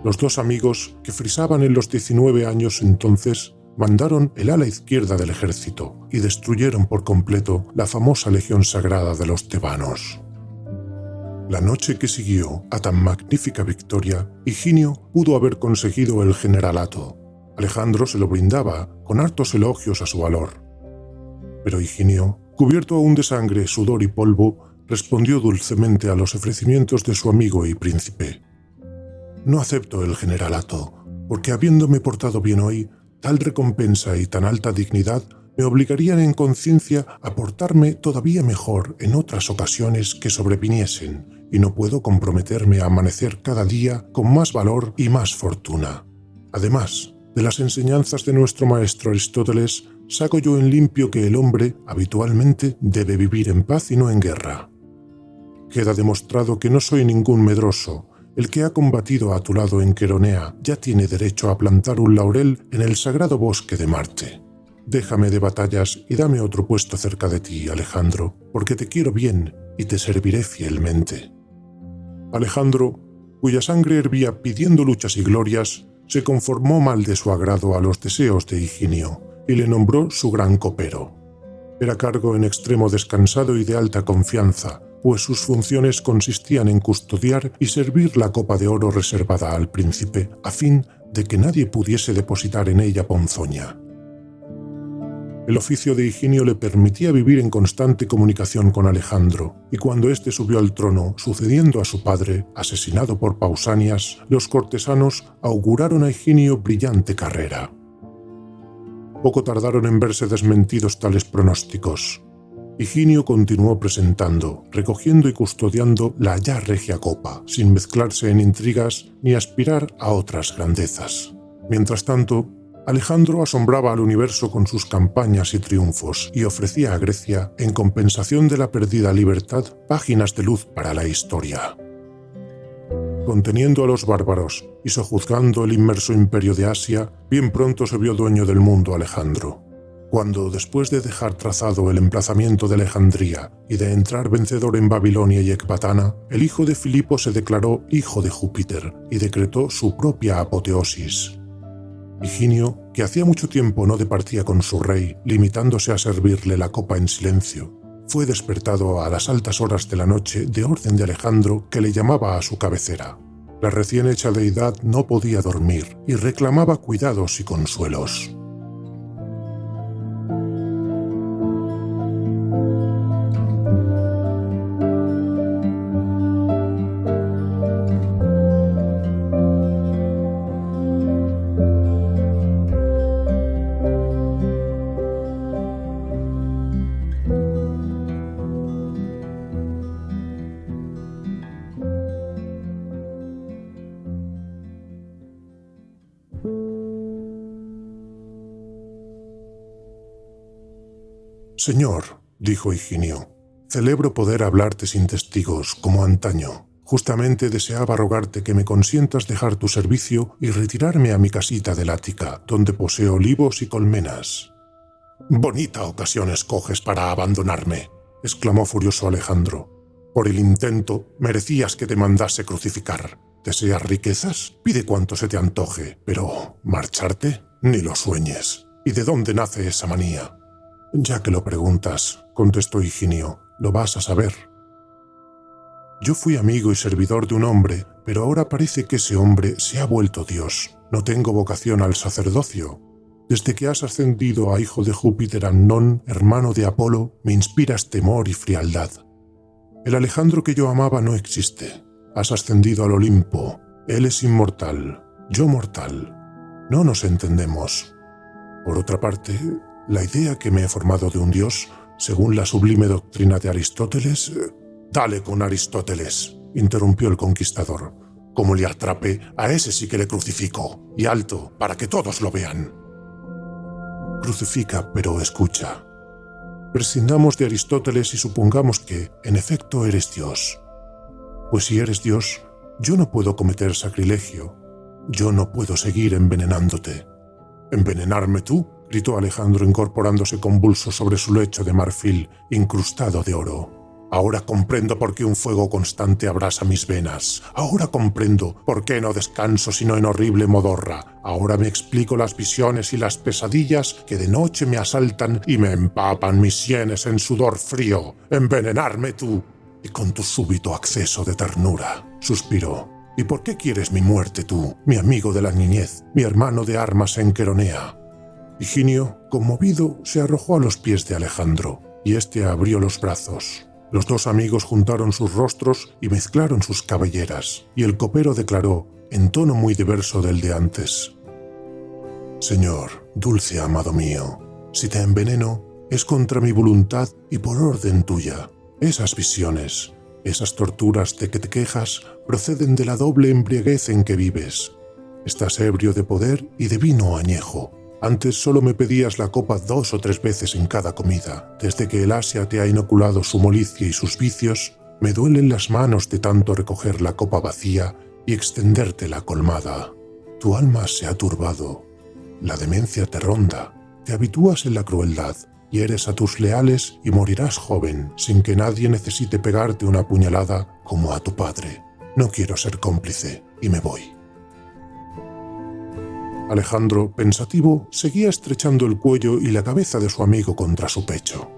A: Los dos amigos, que frisaban en los 19 años entonces, mandaron el ala izquierda del ejército y destruyeron por completo la famosa legión sagrada de los tebanos. La noche que siguió a tan magnífica victoria, Higinio pudo haber conseguido el generalato. Alejandro se lo brindaba con hartos elogios a su valor. Pero Higinio, cubierto aún de sangre, sudor y polvo, respondió dulcemente a los ofrecimientos de su amigo y príncipe. «No acepto el generalato, porque habiéndome portado bien hoy, tal recompensa y tan alta dignidad me obligarían en conciencia a portarme todavía mejor en otras ocasiones que sobreviniesen, y no puedo comprometerme a amanecer cada día con más valor y más fortuna. Además, de las enseñanzas de nuestro maestro Aristóteles, saco yo en limpio que el hombre, habitualmente, debe vivir en paz y no en guerra. Queda demostrado que no soy ningún medroso. El que ha combatido a tu lado en Queronea ya tiene derecho a plantar un laurel en el sagrado bosque de Marte. Déjame de batallas y dame otro puesto cerca de ti, Alejandro, porque te quiero bien y te serviré fielmente». Alejandro, cuya sangre hervía pidiendo luchas y glorias, se conformó mal de su agrado a los deseos de Higinio y le nombró su gran copero. Era cargo en extremo descansado y de alta confianza, pues sus funciones consistían en custodiar y servir la copa de oro reservada al príncipe, a fin de que nadie pudiese depositar en ella ponzoña. El oficio de Higinio le permitía vivir en constante comunicación con Alejandro, y cuando éste subió al trono, sucediendo a su padre, asesinado por Pausanias, los cortesanos auguraron a Higinio brillante carrera. Poco tardaron en verse desmentidos tales pronósticos. Higinio continuó presentando, recogiendo y custodiando la ya regia copa, sin mezclarse en intrigas ni aspirar a otras grandezas. Mientras tanto, Alejandro asombraba al universo con sus campañas y triunfos y ofrecía a Grecia, en compensación de la perdida libertad, páginas de luz para la historia. Conteniendo a los bárbaros y sojuzgando el inmerso imperio de Asia, bien pronto se vio dueño del mundo Alejandro. Cuando, después de dejar trazado el emplazamiento de Alejandría y de entrar vencedor en Babilonia y Ecbatana, el hijo de Filipo se declaró hijo de Júpiter y decretó su propia apoteosis. Higinio, que hacía mucho tiempo no departía con su rey, limitándose a servirle la copa en silencio, fue despertado a las altas horas de la noche de orden de Alejandro, que le llamaba a su cabecera. La recién hecha deidad no podía dormir y reclamaba cuidados y consuelos. «Señor», dijo Higinio, «celebro poder hablarte sin testigos, como antaño. Justamente deseaba rogarte que me consientas dejar tu servicio y retirarme a mi casita del Ática, donde poseo olivos y colmenas». «Bonita ocasión escoges para abandonarme», exclamó furioso Alejandro. «Por el intento merecías que te mandase crucificar. ¿Deseas riquezas? Pide cuanto se te antoje, pero ¿marcharte? Ni lo sueñes. ¿Y de dónde nace esa manía?» «Ya que lo preguntas», contestó Higinio, «lo vas a saber. Yo fui amigo y servidor de un hombre, pero ahora parece que ese hombre se ha vuelto Dios. No tengo vocación al sacerdocio. Desde que has ascendido a hijo de Júpiter Amnón, hermano de Apolo, me inspiras temor y frialdad. El Alejandro que yo amaba no existe. Has ascendido al Olimpo. Él es inmortal, yo mortal. No nos entendemos. Por otra parte, la idea que me he formado de un dios, según la sublime doctrina de Aristóteles...» «Dale con Aristóteles», interrumpió el conquistador. «Como le atrape, a ese sí que le crucifico. Y alto, para que todos lo vean». «Crucifica, pero escucha. Prescindamos de Aristóteles y supongamos que, en efecto, eres Dios. Pues si eres Dios, yo no puedo cometer sacrilegio. Yo no puedo seguir envenenándote». «¿Envenenarme tú?», gritó Alejandro, incorporándose convulso sobre su lecho de marfil incrustado de oro. «Ahora comprendo por qué un fuego constante abrasa mis venas. Ahora comprendo por qué no descanso sino en horrible modorra. Ahora me explico las visiones y las pesadillas que de noche me asaltan y me empapan mis sienes en sudor frío. Envenenarme tú». «Y con tu súbito acceso de ternura», suspiró. «¿Y por qué quieres mi muerte tú, mi amigo de la niñez, mi hermano de armas en Queronea?» Higinio, conmovido, se arrojó a los pies de Alejandro, y éste abrió los brazos. Los dos amigos juntaron sus rostros y mezclaron sus cabelleras, y el copero declaró, en tono muy diverso del de antes: «Señor, dulce amado mío, si te enveneno, es contra mi voluntad y por orden tuya. Esas visiones, esas torturas de que te quejas, proceden de la doble embriaguez en que vives. Estás ebrio de poder y de vino añejo. Antes solo me pedías la copa 2 o 3 veces en cada comida. Desde que el Asia te ha inoculado su molicie y sus vicios, me duelen las manos de tanto recoger la copa vacía y extenderte la colmada. Tu alma se ha turbado. La demencia te ronda. Te habitúas en la crueldad. Hieres a tus leales y morirás joven, sin que nadie necesite pegarte una puñalada como a tu padre. No quiero ser cómplice y me voy». Alejandro, pensativo, seguía estrechando el cuello y la cabeza de su amigo contra su pecho.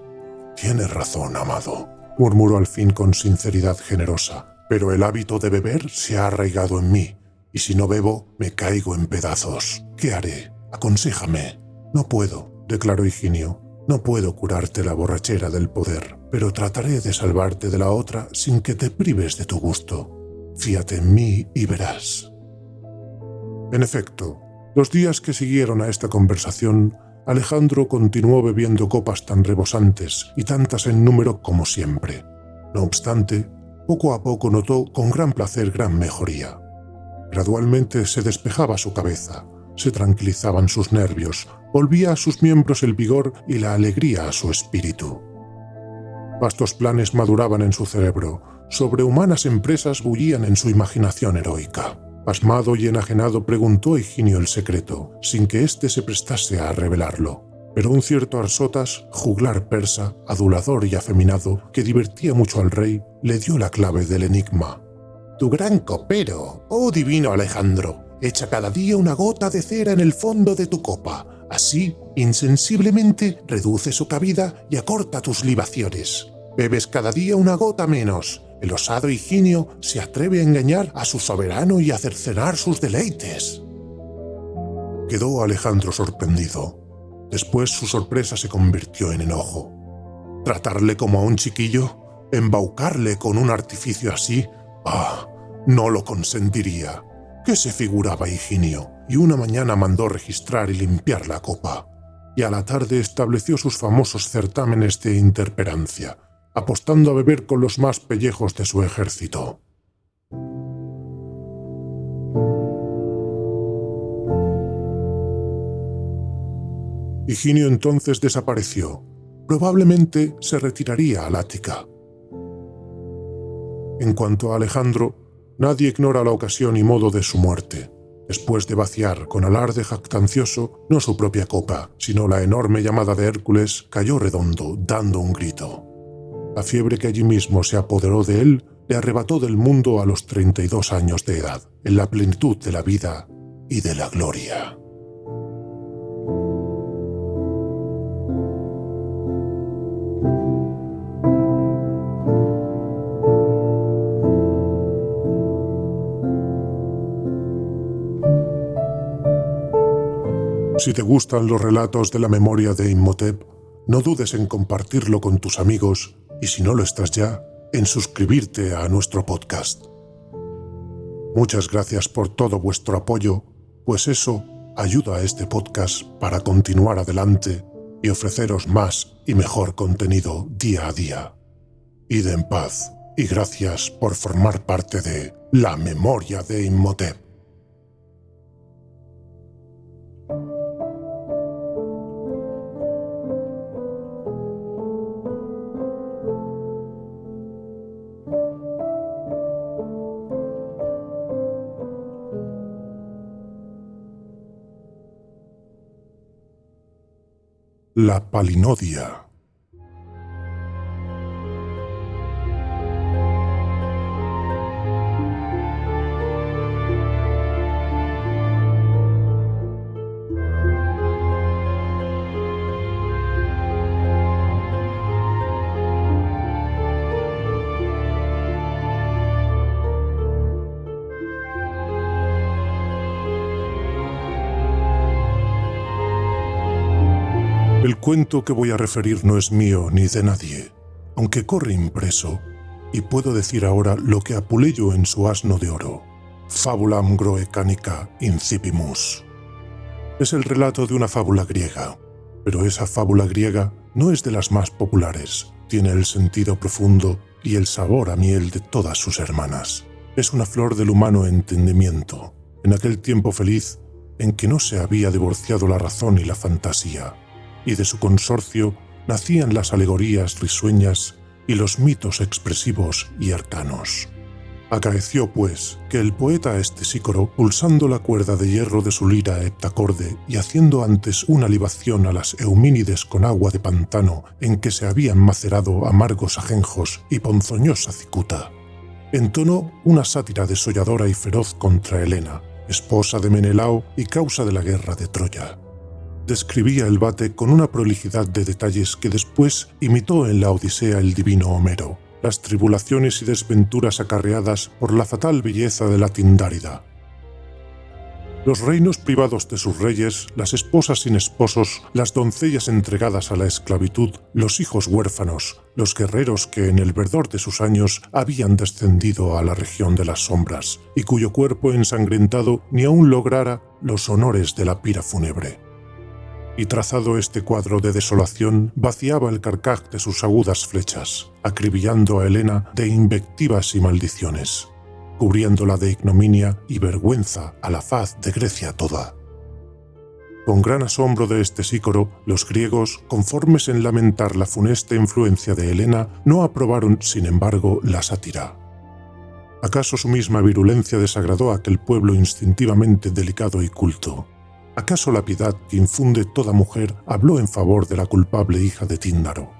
A: «Tienes razón, amado», murmuró al fin con sinceridad generosa, «pero el hábito de beber se ha arraigado en mí, y si no bebo, me caigo en pedazos. ¿Qué haré? Aconséjame». «No puedo», declaró Higinio. No puedo curarte la borrachera del poder, pero trataré de salvarte de la otra sin que te prives de tu gusto. Fíate en mí y verás. En efecto, los días que siguieron a esta conversación, Alejandro continuó bebiendo copas tan rebosantes y tantas en número como siempre. No obstante, poco a poco notó con gran placer gran mejoría. Gradualmente se despejaba su cabeza, se tranquilizaban sus nervios, volvía a sus miembros el vigor y la alegría a su espíritu. Vastos planes maduraban en su cerebro, sobrehumanas empresas bullían en su imaginación heroica. Pasmado y enajenado preguntó Higinio el secreto, sin que éste se prestase a revelarlo. Pero un cierto Arsotas, juglar persa, adulador y afeminado, que divertía mucho al rey, le dio la clave del enigma. «Tu gran copero, oh divino Alejandro, echa cada día una gota de cera en el fondo de tu copa. Así, insensiblemente, reduce su cabida y acorta tus libaciones. Bebes cada día una gota menos. El osado Higinio se atreve a engañar a su soberano y a cercenar sus deleites». Quedó Alejandro sorprendido. Después su sorpresa se convirtió en enojo. ¿Tratarle como a un chiquillo? ¿Embaucarle con un artificio así? ¡Ah! No lo consentiría. ¿Qué se figuraba Higinio? Y una mañana mandó registrar y limpiar la copa. Y a la tarde estableció sus famosos certámenes de interperancia, apostando a beber con los más pellejos de su ejército. Higinio entonces desapareció. Probablemente se retiraría al Ática. En cuanto a Alejandro, nadie ignora la ocasión y modo de su muerte. Después de vaciar con alarde jactancioso no su propia copa, sino la enorme llamada de Hércules, cayó redondo, dando un grito. La fiebre que allí mismo se apoderó de él le arrebató del mundo a los 32 años de edad, en la plenitud de la vida y de la gloria. Si te gustan los relatos de la memoria de Imhotep, no dudes en compartirlo con tus amigos y, si no lo estás ya, en suscribirte a nuestro podcast. Muchas gracias por todo vuestro apoyo, pues eso ayuda a este podcast para continuar adelante y ofreceros más y mejor contenido día a día. Id en paz y gracias por formar parte de la memoria de Imhotep. La Palinodia. El cuento que voy a referir no es mío ni de nadie, aunque corre impreso, y puedo decir ahora lo que Apuleyo en su Asno de Oro, Fabulam Groecanica Incipimus. Es el relato de una fábula griega, pero esa fábula griega no es de las más populares, tiene el sentido profundo y el sabor a miel de todas sus hermanas. Es una flor del humano entendimiento, en aquel tiempo feliz en que no se había divorciado la razón y la fantasía, y de su consorcio nacían las alegorías risueñas y los mitos expresivos y arcanos. Acaeció, pues, que el poeta Estesícoro, pulsando la cuerda de hierro de su lira heptacorde y haciendo antes una libación a las Eumínides con agua de pantano en que se habían macerado amargos ajenjos y ponzoñosa cicuta, entonó una sátira desolladora y feroz contra Helena, esposa de Menelao y causa de la guerra de Troya. Describía el vate con una prolijidad de detalles que después imitó en la Odisea el divino Homero, las tribulaciones y desventuras acarreadas por la fatal belleza de la Tindárida. Los reinos privados de sus reyes, las esposas sin esposos, las doncellas entregadas a la esclavitud, los hijos huérfanos, los guerreros que en el verdor de sus años habían descendido a la región de las sombras, y cuyo cuerpo ensangrentado ni aún lograra los honores de la pira fúnebre. Y trazado este cuadro de desolación, vaciaba el carcaj de sus agudas flechas, acribillando a Helena de invectivas y maldiciones, cubriéndola de ignominia y vergüenza a la faz de Grecia toda. Con gran asombro de este Sícoro, los griegos, conformes en lamentar la funesta influencia de Helena, no aprobaron, sin embargo, la sátira. ¿Acaso su misma virulencia desagradó a aquel pueblo instintivamente delicado y culto? ¿Acaso la piedad que infunde toda mujer habló en favor de la culpable hija de Tíndaro?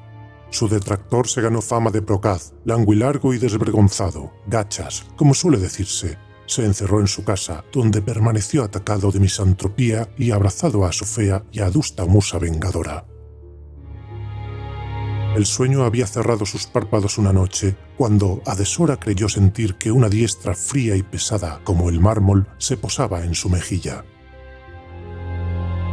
A: Su detractor se ganó fama de procaz, languilargo y desvergonzado, gachas, como suele decirse. Se encerró en su casa, donde permaneció atacado de misantropía y abrazado a su fea y adusta musa vengadora. El sueño había cerrado sus párpados una noche, cuando a deshora creyó sentir que una diestra fría y pesada como el mármol se posaba en su mejilla.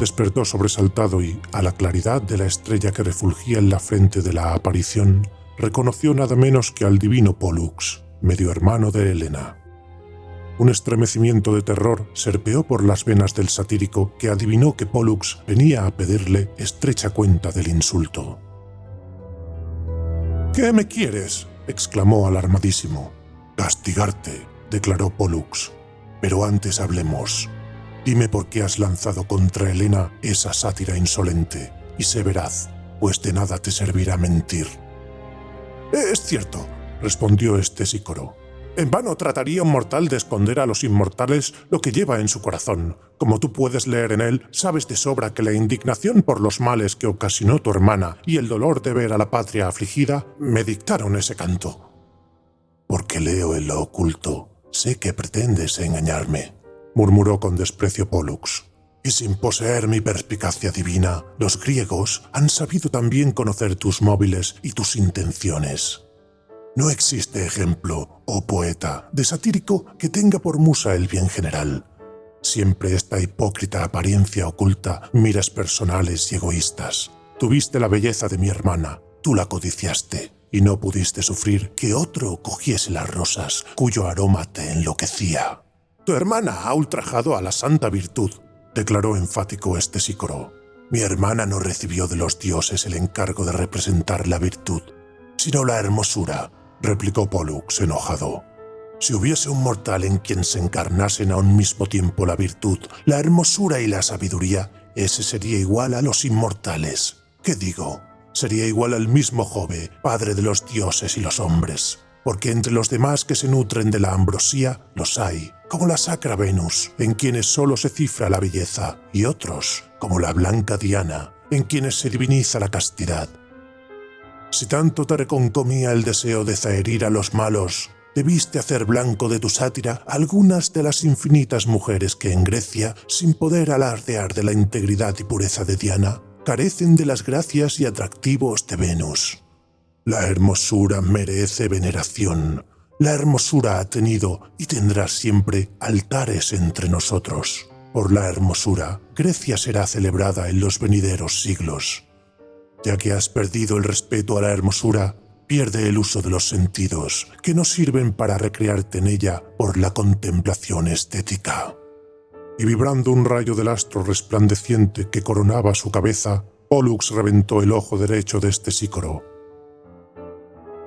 A: Despertó sobresaltado y, a la claridad de la estrella que refulgía en la frente de la aparición, reconoció nada menos que al divino Pólux, medio hermano de Helena. Un estremecimiento de terror serpeó por las venas del satírico, que adivinó que Pólux venía a pedirle estrecha cuenta del insulto. «¿Qué me quieres?», exclamó alarmadísimo. «Castigarte», declaró Pólux. «Pero antes hablemos. Dime por qué has lanzado contra Helena esa sátira insolente, y sé veraz, pues de nada te servirá mentir». «Es cierto», respondió este Sícoro. «En vano trataría un mortal de esconder a los inmortales lo que lleva en su corazón. Como tú puedes leer en él, sabes de sobra que la indignación por los males que ocasionó tu hermana y el dolor de ver a la patria afligida me dictaron ese canto». «Porque leo en lo oculto, sé que pretendes engañarme», murmuró con desprecio Pólux. «Y sin poseer mi perspicacia divina, los griegos han sabido también conocer tus móviles y tus intenciones. No existe ejemplo, oh poeta, de satírico que tenga por musa el bien general. Siempre esta hipócrita apariencia oculta miras personales y egoístas. Tuviste la belleza de mi hermana, tú la codiciaste, y no pudiste sufrir que otro cogiese las rosas cuyo aroma te enloquecía. Tu hermana ha ultrajado a la santa virtud», declaró enfático este Sícoro. «Mi hermana no recibió de los dioses el encargo de representar la virtud, sino la hermosura», replicó Pólux enojado. «Si hubiese un mortal en quien se encarnasen a un mismo tiempo la virtud, la hermosura y la sabiduría, ese sería igual a los inmortales. ¿Qué digo? Sería igual al mismo Jove, padre de los dioses y los hombres. Porque entre los demás que se nutren de la ambrosía, los hay, como la sacra Venus, en quienes solo se cifra la belleza, y otros, como la blanca Diana, en quienes se diviniza la castidad. Si tanto te reconcomía el deseo de zaherir a los malos, debiste hacer blanco de tu sátira algunas de las infinitas mujeres que en Grecia, sin poder alardear de la integridad y pureza de Diana, carecen de las gracias y atractivos de Venus. La hermosura merece veneración. La hermosura ha tenido y tendrá siempre altares entre nosotros. Por la hermosura, Grecia será celebrada en los venideros siglos. Ya que has perdido el respeto a la hermosura, pierde el uso de los sentidos, que no sirven para recrearte en ella por la contemplación estética». Y vibrando un rayo del astro resplandeciente que coronaba su cabeza, Pólux reventó el ojo derecho de este Sícoro.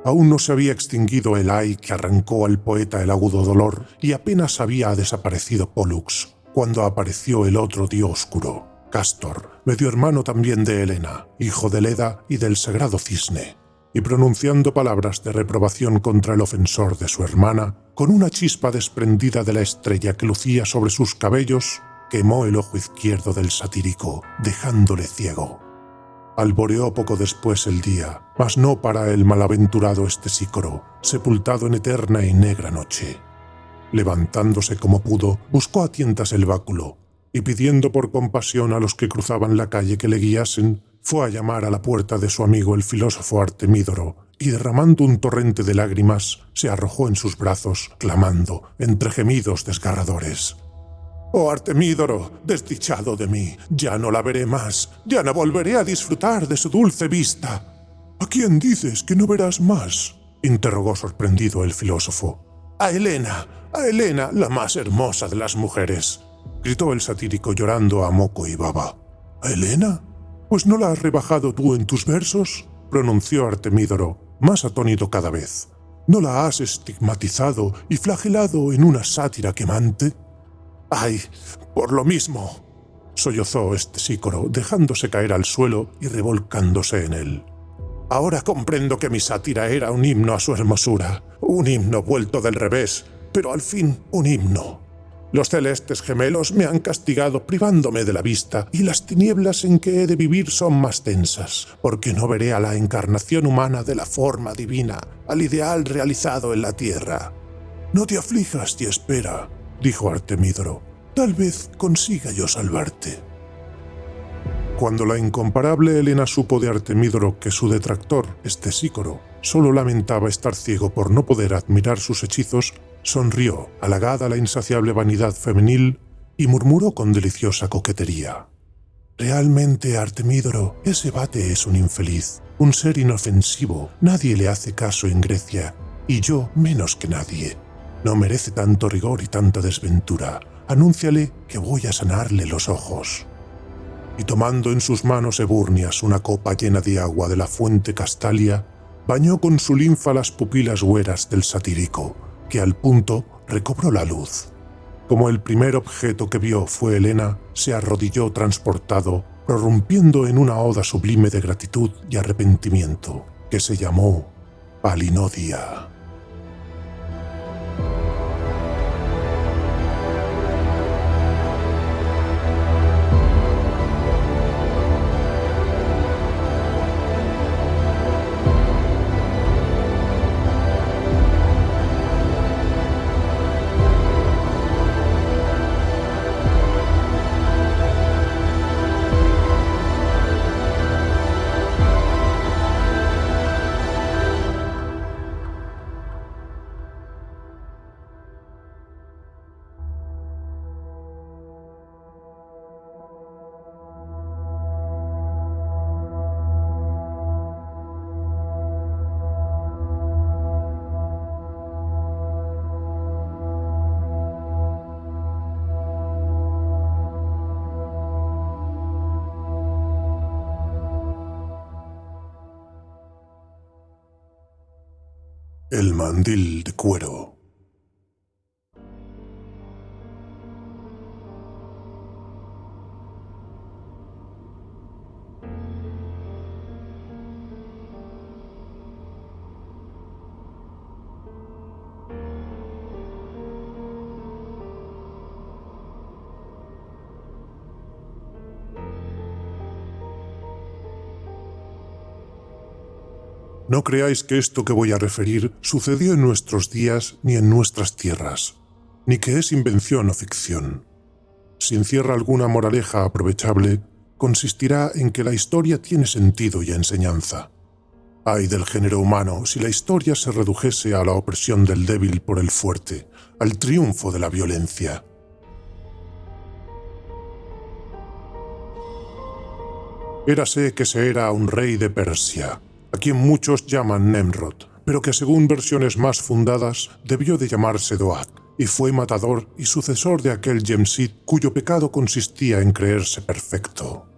A: Aún no se había extinguido el ay que arrancó al poeta el agudo dolor, y apenas había desaparecido Pólux, cuando apareció el otro dioscuro, Cástor, medio hermano también de Helena, hijo de Leda y del sagrado cisne, y pronunciando palabras de reprobación contra el ofensor de su hermana, con una chispa desprendida de la estrella que lucía sobre sus cabellos, quemó el ojo izquierdo del satírico, dejándole ciego. Alboreó poco después el día, mas no para el malaventurado este Sícoro, sepultado en eterna y negra noche. Levantándose como pudo, buscó a tientas el báculo, y pidiendo por compasión a los que cruzaban la calle que le guiasen, fue a llamar a la puerta de su amigo el filósofo Artemídoro, y derramando un torrente de lágrimas, se arrojó en sus brazos, clamando, entre gemidos desgarradores: Oh Artemídoro, desdichado de mí, ya no la veré más, ya no volveré a disfrutar de su dulce vista. ¿A quién dices que no verás más?, interrogó sorprendido el filósofo. A Helena, la más hermosa de las mujeres, gritó el satírico llorando a moco y baba. ¿A Helena? ¿Pues no la has rebajado tú en tus versos?, pronunció Artemídoro, más atónito cada vez. ¿No la has estigmatizado y flagelado en una sátira quemante? ¡Ay, por lo mismo!, sollozó Stesícoro, dejándose caer al suelo y revolcándose en él. Ahora comprendo que mi sátira era un himno a su hermosura, un himno vuelto del revés, pero al fin un himno. Los celestes gemelos me han castigado privándome de la vista, y las tinieblas en que he de vivir son más densas, porque no veré a la encarnación humana de la forma divina, al ideal realizado en la tierra. No te aflijas y espera, dijo Artemídoro. Tal vez consiga yo salvarte. Cuando la incomparable Helena supo de Artemídoro que su detractor, Stesícoro, solo lamentaba estar ciego por no poder admirar sus hechizos, sonrió, halagada la insaciable vanidad femenil, y murmuró con deliciosa coquetería. Realmente, Artemídoro, ese vate es un infeliz, un ser inofensivo, nadie le hace caso en Grecia, y yo menos que nadie. No merece tanto rigor y tanta desventura. Anúnciale que voy a sanarle los ojos. Y tomando en sus manos ebúrneas una copa llena de agua de la fuente Castalia, bañó con su linfa las pupilas hueras del satírico, que al punto recobró la luz. Como el primer objeto que vio fue Helena, se arrodilló transportado, prorrumpiendo en una oda sublime de gratitud y arrepentimiento, que se llamó Palinodia. El mandil de cuero. No creáis que esto que voy a referir sucedió en nuestros días ni en nuestras tierras, ni que es invención o ficción. Si encierra alguna moraleja aprovechable, consistirá en que la historia tiene sentido y enseñanza. Ay del género humano si la historia se redujese a la opresión del débil por el fuerte, al triunfo de la violencia. Érase que se era un rey de Persia, a quien muchos llaman Nemrod, pero que según versiones más fundadas debió de llamarse Doak, y fue matador y sucesor de aquel Yemsid cuyo pecado consistía en creerse perfecto.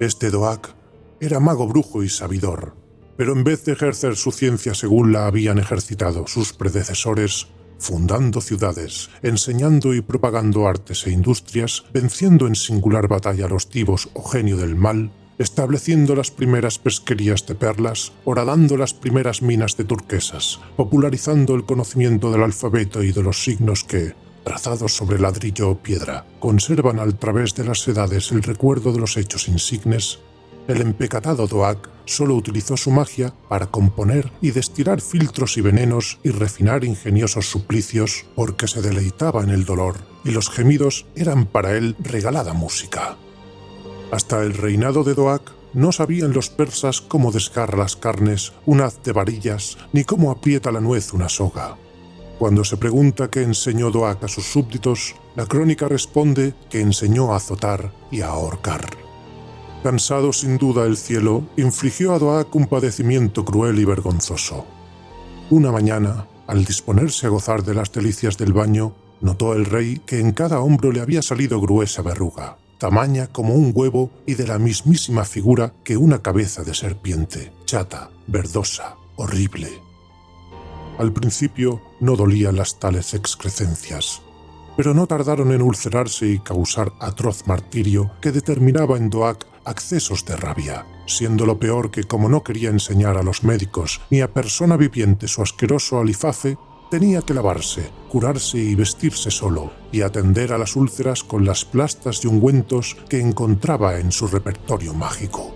A: Este Doak era mago brujo y sabidor, pero en vez de ejercer su ciencia según la habían ejercitado sus predecesores, fundando ciudades, enseñando y propagando artes e industrias, venciendo en singular batalla a los Tibos o genio del mal, estableciendo las primeras pesquerías de perlas, horadando las primeras minas de turquesas, popularizando el conocimiento del alfabeto y de los signos que, trazados sobre ladrillo o piedra, conservan al través de las edades el recuerdo de los hechos insignes, el empecatado Doak solo utilizó su magia para componer y destilar filtros y venenos y refinar ingeniosos suplicios porque se deleitaba en el dolor, y los gemidos eran para él regalada música. Hasta el reinado de Doak no sabían los persas cómo desgarra las carnes un haz de varillas ni cómo aprieta la nuez una soga. Cuando se pregunta qué enseñó Doak a sus súbditos, La crónica responde que enseñó a azotar y a ahorcar. Cansado sin duda el cielo, infligió a Doak un padecimiento cruel y vergonzoso. Una mañana, al disponerse a gozar de las delicias del baño, notó el rey que en cada hombro le había salido gruesa verruga, tamaña como un huevo y de la mismísima figura que una cabeza de serpiente, chata, verdosa, horrible. Al principio no dolían las tales excrescencias, pero no tardaron en ulcerarse y causar atroz martirio que determinaba en Doak accesos de rabia, siendo lo peor que, como no quería enseñar a los médicos ni a persona viviente su asqueroso alifafe, tenía que lavarse, curarse y vestirse solo, y atender a las úlceras con las plastas y ungüentos que encontraba en su repertorio mágico.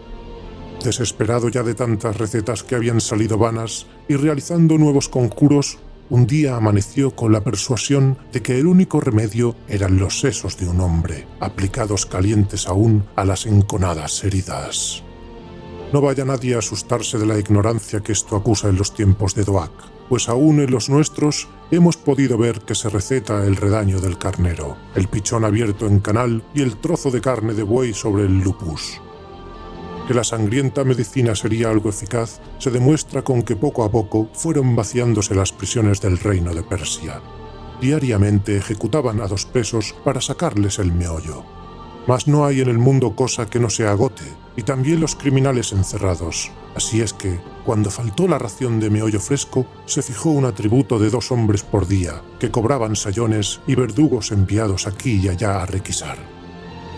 A: Desesperado ya de tantas recetas que habían salido vanas y realizando nuevos conjuros, un día amaneció con la persuasión de que el único remedio eran los sesos de un hombre, aplicados calientes aún a las enconadas heridas. No vaya nadie a asustarse de la ignorancia que esto acusa en los tiempos de Doak, pues aún en los nuestros hemos podido ver que se receta el redaño del carnero, el pichón abierto en canal y el trozo de carne de buey sobre el lupus. Que la sangrienta medicina sería algo eficaz se demuestra con que poco a poco fueron vaciándose las prisiones del reino de Persia. Diariamente ejecutaban a 2 pesos para sacarles el meollo. Mas no hay en el mundo cosa que no se agote, y también los criminales encerrados. Así es que, cuando faltó la ración de meollo fresco, se fijó un atributo de 2 hombres por día, que cobraban sayones y verdugos enviados aquí y allá a requisar.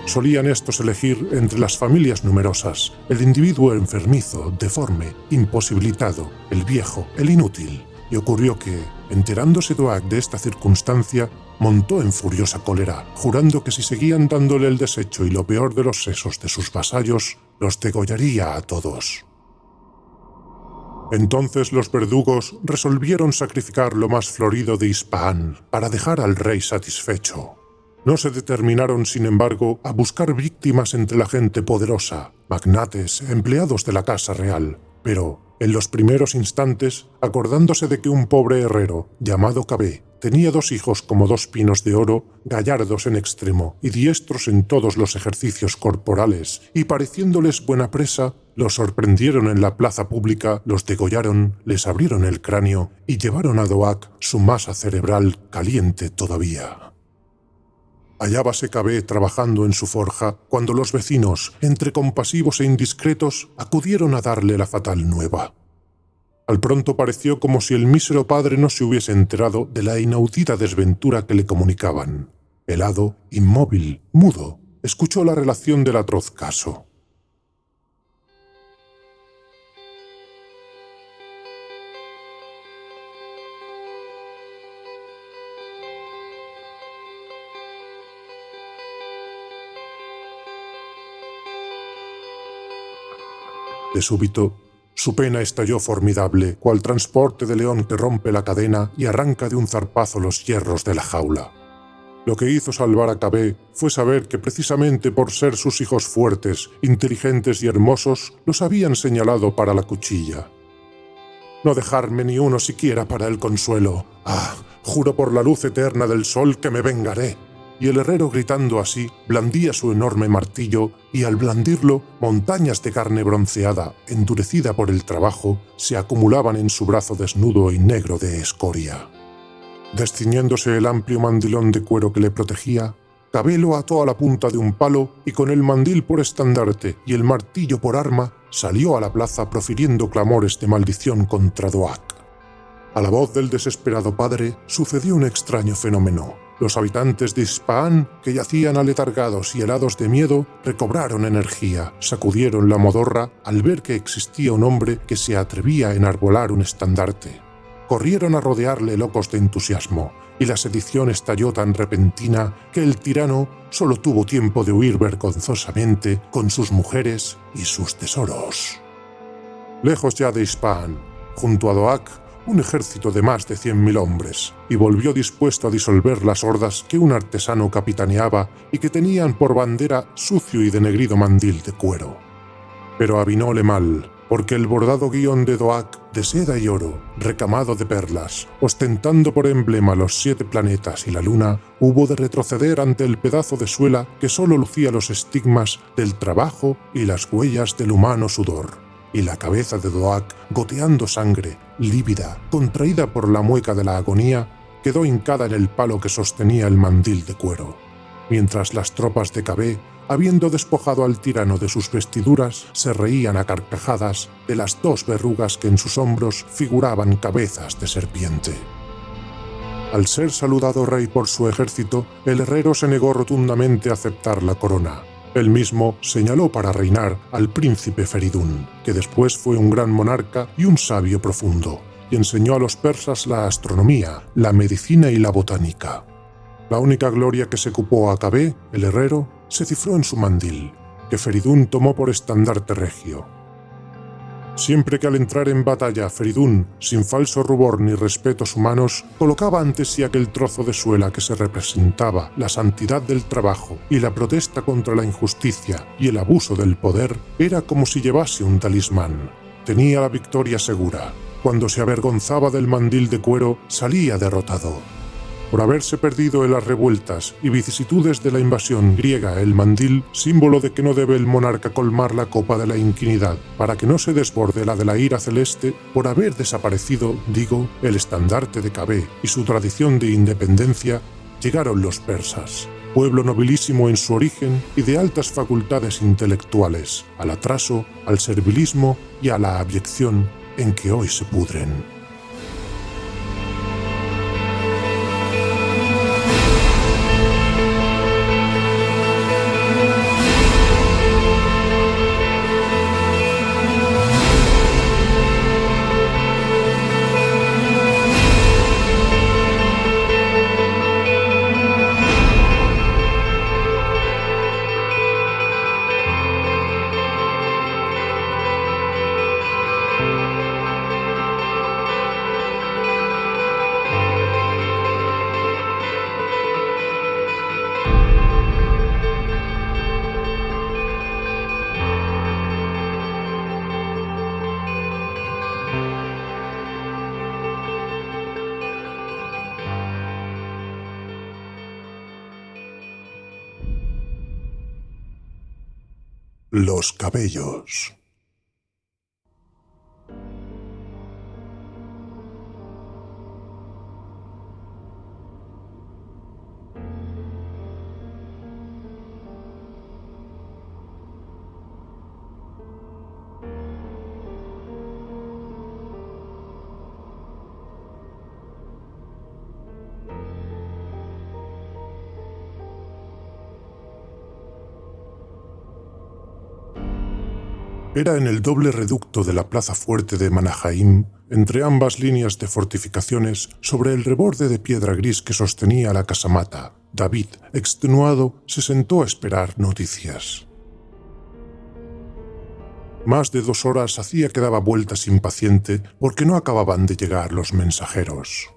A: Solían estos elegir entre las familias numerosas, el individuo enfermizo, deforme, imposibilitado, el viejo, el inútil. Y ocurrió que, enterándose Doak de esta circunstancia, montó en furiosa cólera, jurando que si seguían dándole el desecho y lo peor de los sesos de sus vasallos, los degollaría a todos. Entonces los verdugos resolvieron sacrificar lo más florido de Ispahan para dejar al rey satisfecho. No se determinaron, sin embargo, a buscar víctimas entre la gente poderosa, magnates, empleados de la casa real, pero, en los primeros instantes, acordándose de que un pobre herrero, llamado Cabé, tenía 2 hijos como 2 pinos de oro, gallardos en extremo y diestros en todos los ejercicios corporales, y pareciéndoles buena presa, los sorprendieron en la plaza pública, los degollaron, les abrieron el cráneo y llevaron a Doak su masa cerebral caliente todavía. Hallábase Cabé trabajando en su forja cuando los vecinos, entre compasivos e indiscretos, acudieron a darle la fatal nueva. Al pronto pareció como si el mísero padre no se hubiese enterado de la inaudita desventura que le comunicaban. Helado, inmóvil, mudo, escuchó la relación del atroz caso. De súbito, su pena estalló formidable, cual transporte de león que rompe la cadena y arranca de un zarpazo los hierros de la jaula. Lo que hizo salvar a Cabé fue saber que precisamente por ser sus hijos fuertes, inteligentes y hermosos, los habían señalado para la cuchilla. No dejarme ni uno siquiera para el consuelo. ¡Ah! Juro por la luz eterna del sol que me vengaré. Y el herrero, gritando así, blandía su enorme martillo y al blandirlo, montañas de carne bronceada, endurecida por el trabajo, se acumulaban en su brazo desnudo y negro de escoria. Desciñéndose el amplio mandilón de cuero que le protegía, Cabé lo ató a la punta de un palo y con el mandil por estandarte y el martillo por arma, salió a la plaza profiriendo clamores de maldición contra Doak. A la voz del desesperado padre sucedió un extraño fenómeno. Los habitantes de Ispahan, que yacían aletargados y helados de miedo, recobraron energía, sacudieron la modorra al ver que existía un hombre que se atrevía a enarbolar un estandarte. Corrieron a rodearle locos de entusiasmo, y la sedición estalló tan repentina que el tirano solo tuvo tiempo de huir vergonzosamente con sus mujeres y sus tesoros. Lejos ya de Ispahan, junto a Doak, un ejército de más de 100.000 hombres, y volvió dispuesto a disolver las hordas que un artesano capitaneaba y que tenían por bandera sucio y denegrido mandil de cuero. Pero avinóle mal, porque el bordado guión de Doak de seda y oro, recamado de perlas, ostentando por emblema los 7 planetas y la luna, hubo de retroceder ante el pedazo de suela que solo lucía los estigmas del trabajo y las huellas del humano sudor. Y la cabeza de Doak, goteando sangre, lívida, contraída por la mueca de la agonía, quedó hincada en el palo que sostenía el mandil de cuero. Mientras las tropas de Cabé, habiendo despojado al tirano de sus vestiduras, se reían a carcajadas de las 2 verrugas que en sus hombros figuraban cabezas de serpiente. Al ser saludado rey por su ejército, el herrero se negó rotundamente a aceptar la corona. Él mismo señaló para reinar al príncipe Feridún, que después fue un gran monarca y un sabio profundo, y enseñó a los persas la astronomía, la medicina y la botánica. La única gloria que se cupó a Cabé, el herrero, se cifró en su mandil, que Feridún tomó por estandarte regio. Siempre que al entrar en batalla Feridún, sin falso rubor ni respetos humanos, colocaba ante sí aquel trozo de suela que se representaba la santidad del trabajo y la protesta contra la injusticia y el abuso del poder, era como si llevase un talismán. Tenía la victoria segura. Cuando se avergonzaba del mandil de cuero, salía derrotado. Por haberse perdido en las revueltas y vicisitudes de la invasión griega el mandil, símbolo de que no debe el monarca colmar la copa de la inquinidad para que no se desborde la de la ira celeste, por haber desaparecido, digo, el estandarte de Cabé y su tradición de independencia, llegaron los persas, pueblo nobilísimo en su origen y de altas facultades intelectuales, al atraso, al servilismo y a la abyección en que hoy se pudren. Los cabellos. Era en el doble reducto de la plaza fuerte de Manahaim, entre ambas líneas de fortificaciones, sobre el reborde de piedra gris que sostenía la casamata. David, extenuado, se sentó a esperar noticias. Más de 2 horas hacía que daba vueltas impaciente porque no acababan de llegar los mensajeros.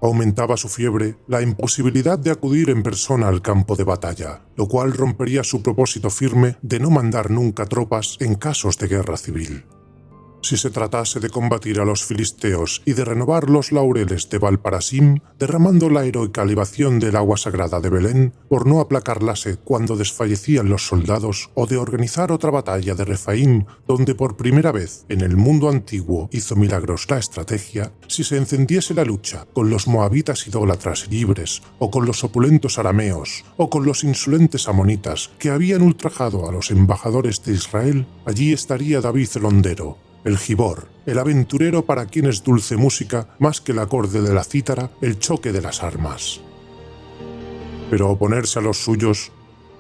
A: Aumentaba su fiebre la imposibilidad de acudir en persona al campo de batalla, lo cual rompería su propósito firme de no mandar nunca tropas en casos de guerra civil. Si se tratase de combatir a los filisteos y de renovar los laureles de Valparasim, derramando la heroica libación del agua sagrada de Belén, por no aplacar la sed cuando desfallecían los soldados, o de organizar otra batalla de Refaim, donde por primera vez en el mundo antiguo hizo milagros la estrategia, si se encendiese la lucha con los moabitas idólatras libres, o con los opulentos arameos, o con los insolentes amonitas que habían ultrajado a los embajadores de Israel, allí estaría David el hondero, el gibor, el aventurero para quien es dulce música, más que el acorde de la cítara, el choque de las armas. Pero oponerse a los suyos,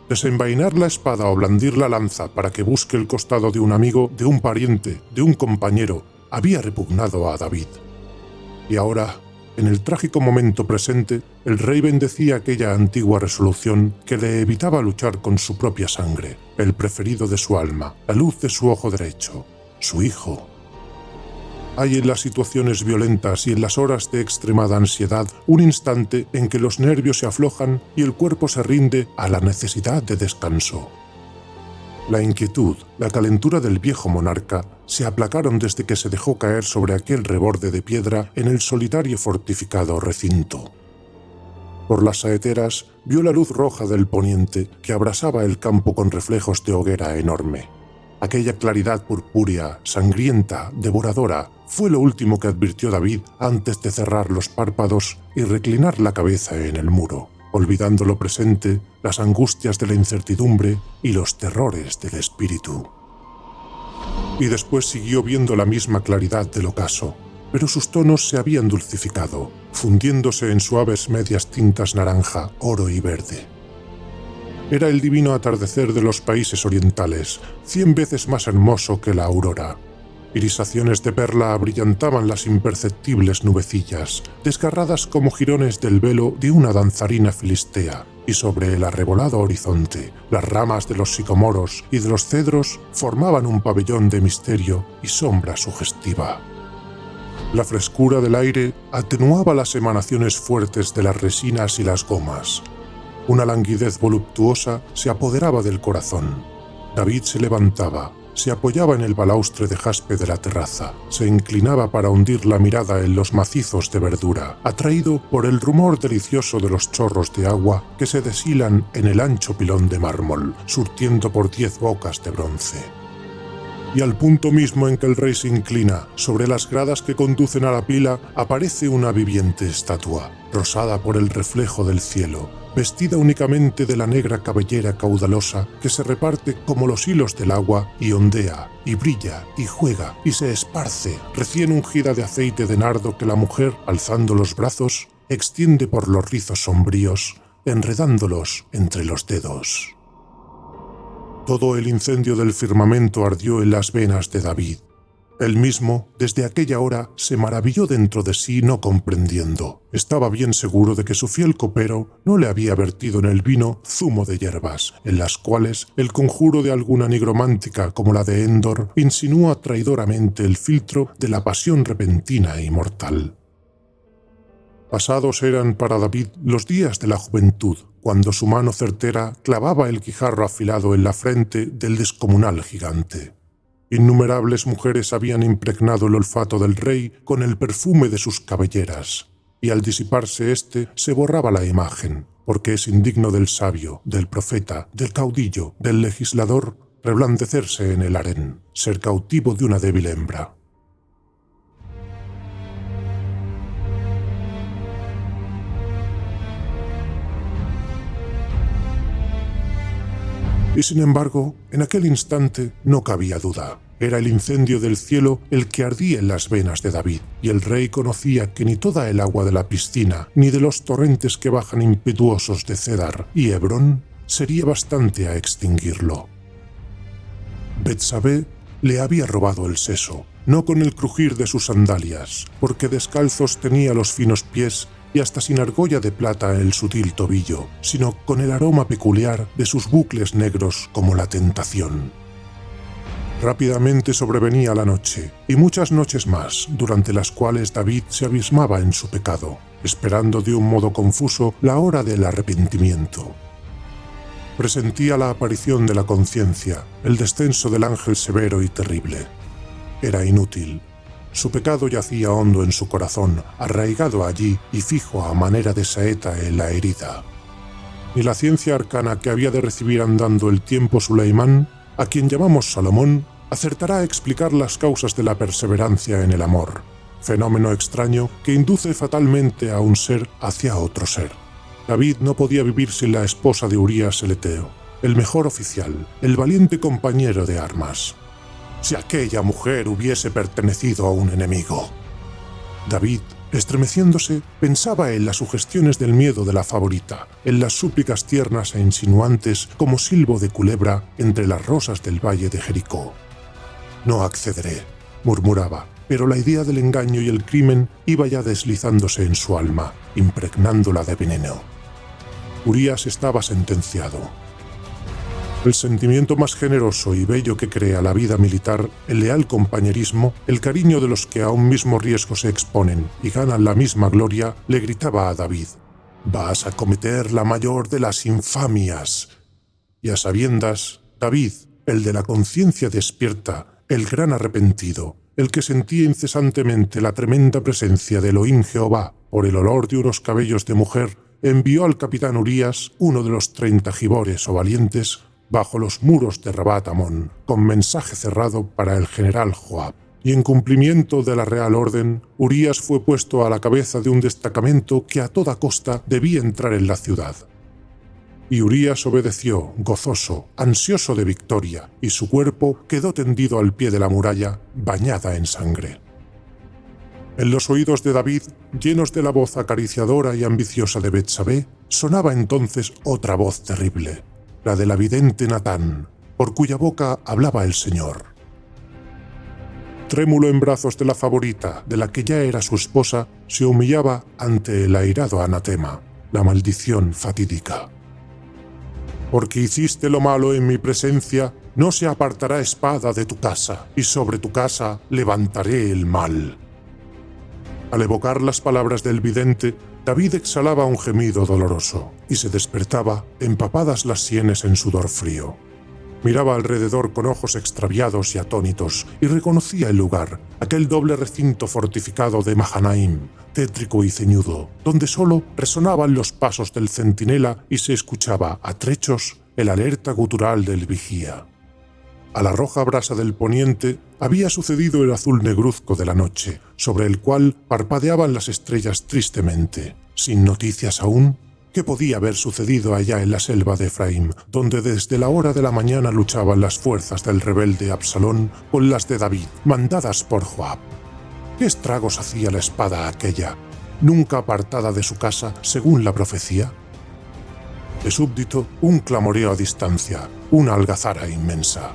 A: desenvainar la espada o blandir la lanza para que busque el costado de un amigo, de un pariente, de un compañero, había repugnado a David. Y ahora, en el trágico momento presente, el rey bendecía aquella antigua resolución que le evitaba luchar con su propia sangre, el preferido de su alma, la luz de su ojo derecho, su hijo. Hay en las situaciones violentas y en las horas de extremada ansiedad un instante en que los nervios se aflojan y el cuerpo se rinde a la necesidad de descanso. La inquietud, la calentura del viejo monarca se aplacaron desde que se dejó caer sobre aquel reborde de piedra en el solitario fortificado recinto. Por las saeteras vio la luz roja del poniente que abrasaba el campo con reflejos de hoguera enorme. Aquella claridad purpúrea, sangrienta, devoradora, fue lo último que advirtió David antes de cerrar los párpados y reclinar la cabeza en el muro, olvidando lo presente, las angustias de la incertidumbre y los terrores del espíritu. Y después siguió viendo la misma claridad del ocaso, pero sus tonos se habían dulcificado, fundiéndose en suaves medias tintas naranja, oro y verde. Era el divino atardecer de los países orientales, 100 veces más hermoso que la aurora. Irisaciones de perla abrillantaban las imperceptibles nubecillas, desgarradas como jirones del velo de una danzarina filistea, y sobre el arrebolado horizonte, las ramas de los sicomoros y de los cedros formaban un pabellón de misterio y sombra sugestiva. La frescura del aire atenuaba las emanaciones fuertes de las resinas y las gomas. Una languidez voluptuosa se apoderaba del corazón. David se levantaba, se apoyaba en el balaustre de jaspe de la terraza, se inclinaba para hundir la mirada en los macizos de verdura, atraído por el rumor delicioso de los chorros de agua que se deshilan en el ancho pilón de mármol, surtiendo por 10 bocas de bronce. Y al punto mismo en que el rey se inclina, sobre las gradas que conducen a la pila, aparece una viviente estatua, rosada por el reflejo del cielo, vestida únicamente de la negra cabellera caudalosa que se reparte como los hilos del agua y ondea, y brilla, y juega, y se esparce, recién ungida de aceite de nardo que la mujer, alzando los brazos, extiende por los rizos sombríos, enredándolos entre los dedos. Todo el incendio del firmamento ardió en las venas de David. Él mismo, desde aquella hora, se maravilló dentro de sí no comprendiendo. Estaba bien seguro de que su fiel copero no le había vertido en el vino zumo de hierbas, en las cuales el conjuro de alguna nigromántica como la de Endor insinúa traidoramente el filtro de la pasión repentina y mortal. Pasados eran para David los días de la juventud, cuando su mano certera clavaba el guijarro afilado en la frente del descomunal gigante. Innumerables mujeres habían impregnado el olfato del rey con el perfume de sus cabelleras, y al disiparse éste se borraba la imagen, porque es indigno del sabio, del profeta, del caudillo, del legislador, reblandecerse en el harén, ser cautivo de una débil hembra. Y sin embargo, en aquel instante no cabía duda. Era el incendio del cielo el que ardía en las venas de David, y el rey conocía que ni toda el agua de la piscina, ni de los torrentes que bajan impetuosos de Cedar y Hebrón, sería bastante a extinguirlo. Betsabé le había robado el seso, no con el crujir de sus sandalias, porque descalzos tenía los finos pies y hasta sin argolla de plata el sutil tobillo, sino con el aroma peculiar de sus bucles negros como la tentación. Rápidamente sobrevenía la noche, y muchas noches más, durante las cuales David se abismaba en su pecado, esperando de un modo confuso la hora del arrepentimiento. Presentía la aparición de la conciencia, el descenso del ángel severo y terrible. Era inútil. Su pecado yacía hondo en su corazón, arraigado allí y fijo a manera de saeta en la herida. Ni la ciencia arcana que había de recibir andando el tiempo Suleimán, a quien llamamos Salomón, acertará a explicar las causas de la perseverancia en el amor, fenómeno extraño que induce fatalmente a un ser hacia otro ser. David no podía vivir sin la esposa de Urías el Eteo, el mejor oficial, el valiente compañero de armas. Si aquella mujer hubiese pertenecido a un enemigo. David, estremeciéndose, pensaba en las sugestiones del miedo de la favorita, en las súplicas tiernas e insinuantes como silbo de culebra entre las rosas del valle de Jericó. «No accederé», murmuraba, pero la idea del engaño y el crimen iba ya deslizándose en su alma, impregnándola de veneno. Urías estaba sentenciado. El sentimiento más generoso y bello que crea la vida militar, el leal compañerismo, el cariño de los que a un mismo riesgo se exponen y ganan la misma gloria, le gritaba a David: «Vas a cometer la mayor de las infamias». Y a sabiendas, David, el de la conciencia despierta, el gran arrepentido, el que sentía incesantemente la tremenda presencia de Elohim Jehová por el olor de unos cabellos de mujer, envió al capitán Urías, uno de los 30 gibores o valientes, bajo los muros de Rabat Amón, con mensaje cerrado para el general Joab. Y en cumplimiento de la real orden, Urías fue puesto a la cabeza de un destacamento que a toda costa debía entrar en la ciudad. Y Urías obedeció, gozoso, ansioso de victoria, y su cuerpo quedó tendido al pie de la muralla, bañada en sangre. En los oídos de David, llenos de la voz acariciadora y ambiciosa de Betsabé, sonaba entonces otra voz terrible, la de la vidente Natán, por cuya boca hablaba el Señor. Trémulo en brazos de la favorita, de la que ya era su esposa, se humillaba ante el airado anatema, la maldición fatídica. Porque hiciste lo malo en mi presencia, no se apartará espada de tu casa, y sobre tu casa levantaré el mal. Al evocar las palabras del vidente, David exhalaba un gemido doloroso, y se despertaba, empapadas las sienes en sudor frío. Miraba alrededor con ojos extraviados y atónitos, y reconocía el lugar, aquel doble recinto fortificado de Mahanaim, tétrico y ceñudo, donde solo resonaban los pasos del centinela y se escuchaba, a trechos, el alerta gutural del vigía. A la roja brasa del poniente había sucedido el azul negruzco de la noche, sobre el cual parpadeaban las estrellas tristemente. Sin noticias aún, ¿qué podía haber sucedido allá en la selva de Efraín, donde desde la hora de la mañana luchaban las fuerzas del rebelde Absalón con las de David, mandadas por Joab? ¿Qué estragos hacía la espada aquella, nunca apartada de su casa, según la profecía? De súbdito, un clamoreo a distancia, una algazara inmensa.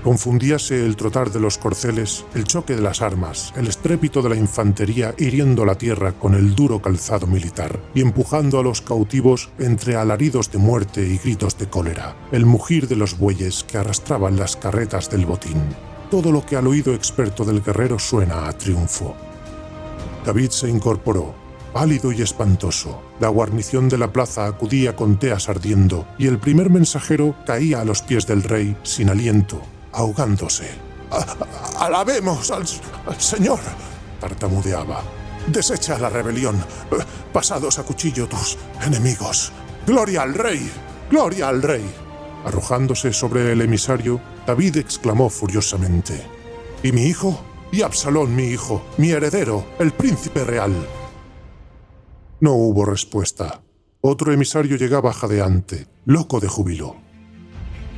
A: Confundíase el trotar de los corceles, el choque de las armas, el estrépito de la infantería hiriendo la tierra con el duro calzado militar y empujando a los cautivos entre alaridos de muerte y gritos de cólera, el mugir de los bueyes que arrastraban las carretas del botín. Todo lo que al oído experto del guerrero suena a triunfo. David se incorporó, pálido y espantoso. La guarnición de la plaza acudía con teas ardiendo y el primer mensajero caía a los pies del rey sin aliento, ahogándose. «Alabemos al Señor», tartamudeaba. «Desecha la rebelión. Pasados a cuchillo tus enemigos. ¡Gloria al rey! ¡Gloria al rey!». Arrojándose sobre el emisario, David exclamó furiosamente: «¿Y mi hijo? ¿Y Absalón, mi hijo, mi heredero, el príncipe real?». No hubo respuesta. Otro emisario llegaba jadeante, loco de júbilo.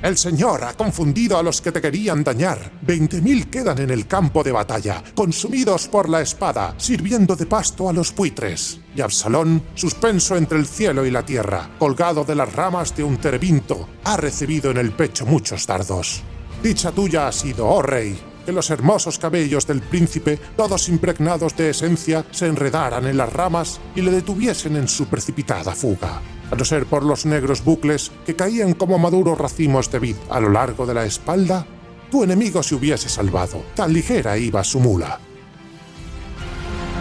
A: «El Señor ha confundido a los que te querían dañar. 20.000 quedan en el campo de batalla, consumidos por la espada, sirviendo de pasto a los buitres. Y Absalón, suspenso entre el cielo y la tierra, colgado de las ramas de un terebinto, ha recibido en el pecho muchos dardos. Dicha tuya ha sido, oh rey, que los hermosos cabellos del príncipe, todos impregnados de esencia, se enredaran en las ramas y le detuviesen en su precipitada fuga. A no ser por los negros bucles que caían como maduros racimos de vid a lo largo de la espalda, tu enemigo se hubiese salvado, tan ligera iba su mula».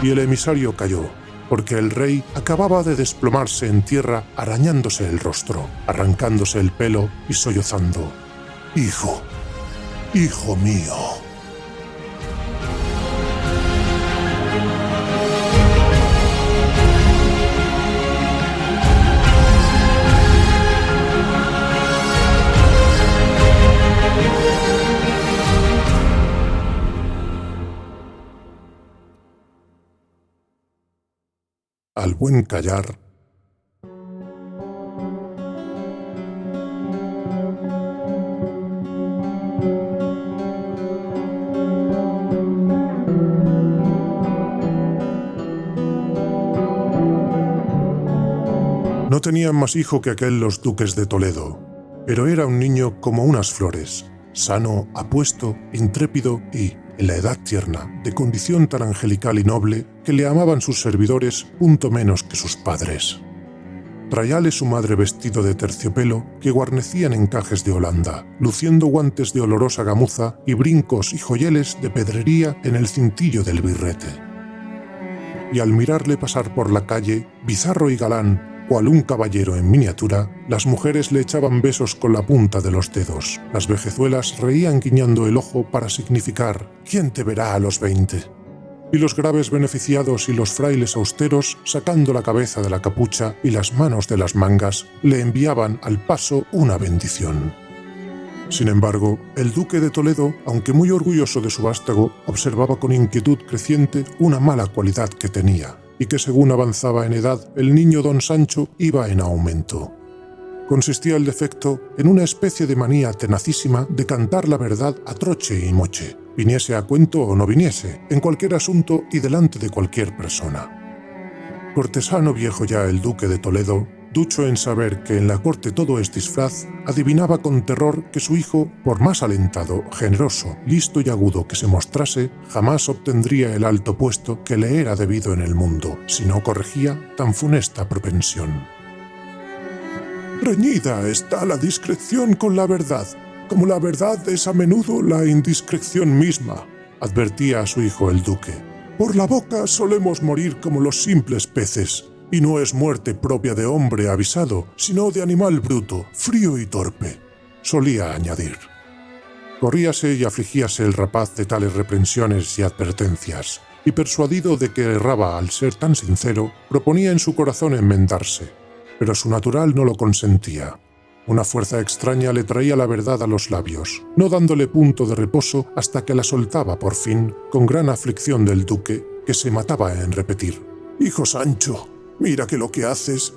A: Y el emisario cayó, porque el rey acababa de desplomarse en tierra arañándose el rostro, arrancándose el pelo y sollozando: «Hijo, hijo mío». Al buen callar, no tenían más hijo que aquel los duques de Toledo, pero era un niño como unas flores, sano, apuesto, intrépido y, en la edad tierna, de condición tan angelical y noble, que le amaban sus servidores punto menos que sus padres. Traíale su madre vestido de terciopelo que guarnecían encajes de Holanda, luciendo guantes de olorosa gamuza y brincos y joyeles de pedrería en el cintillo del birrete. Y al mirarle pasar por la calle, bizarro y galán, cual un caballero en miniatura, las mujeres le echaban besos con la punta de los dedos. Las vejezuelas reían guiñando el ojo para significar «¿Quién te verá a los 20?» Y los graves beneficiados y los frailes austeros, sacando la cabeza de la capucha y las manos de las mangas, le enviaban al paso una bendición. Sin embargo, el duque de Toledo, aunque muy orgulloso de su vástago, observaba con inquietud creciente una mala cualidad que tenía, y que según avanzaba en edad, el niño don Sancho iba en aumento. Consistía el defecto en una especie de manía tenacísima de cantar la verdad a troche y moche, viniese a cuento o no viniese, en cualquier asunto y delante de cualquier persona. Cortesano viejo ya el duque de Toledo, ducho en saber que en la corte todo es disfraz, adivinaba con terror que su hijo, por más alentado, generoso, listo y agudo que se mostrase, jamás obtendría el alto puesto que le era debido en el mundo, si no corregía tan funesta propensión. Reñida está la discreción con la verdad, como la verdad es a menudo la indiscreción misma, advertía a su hijo el duque. Por la boca solemos morir como los simples peces, y no es muerte propia de hombre avisado, sino de animal bruto, frío y torpe, solía añadir. Corríase y afligíase el rapaz de tales reprensiones y advertencias, y persuadido de que erraba al ser tan sincero, proponía en su corazón enmendarse, pero su natural no lo consentía. Una fuerza extraña le traía la verdad a los labios, no dándole punto de reposo hasta que la soltaba por fin, con gran aflicción del duque, que se mataba en repetir. «Hijo Sancho, mira que lo que haces...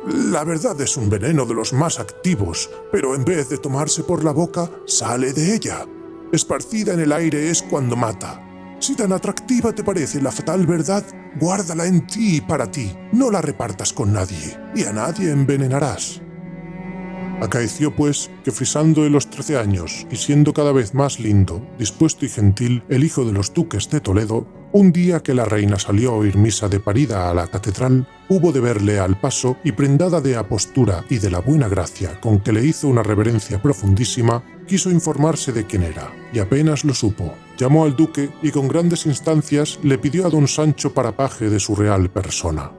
A: La verdad es un veneno de los más activos, pero en vez de tomarse por la boca, sale de ella. Esparcida en el aire es cuando mata. Si tan atractiva te parece la fatal verdad, guárdala en ti y para ti, no la repartas con nadie, y a nadie envenenarás». Acaeció, pues, que frisando de los 13 años y siendo cada vez más lindo, dispuesto y gentil, el hijo de los duques de Toledo, un día que la reina salió a oír misa de parida a la catedral, hubo de verle al paso y prendada de apostura y de la buena gracia con que le hizo una reverencia profundísima, quiso informarse de quién era, y apenas lo supo, llamó al duque y con grandes instancias le pidió a don Sancho para paje de su real persona.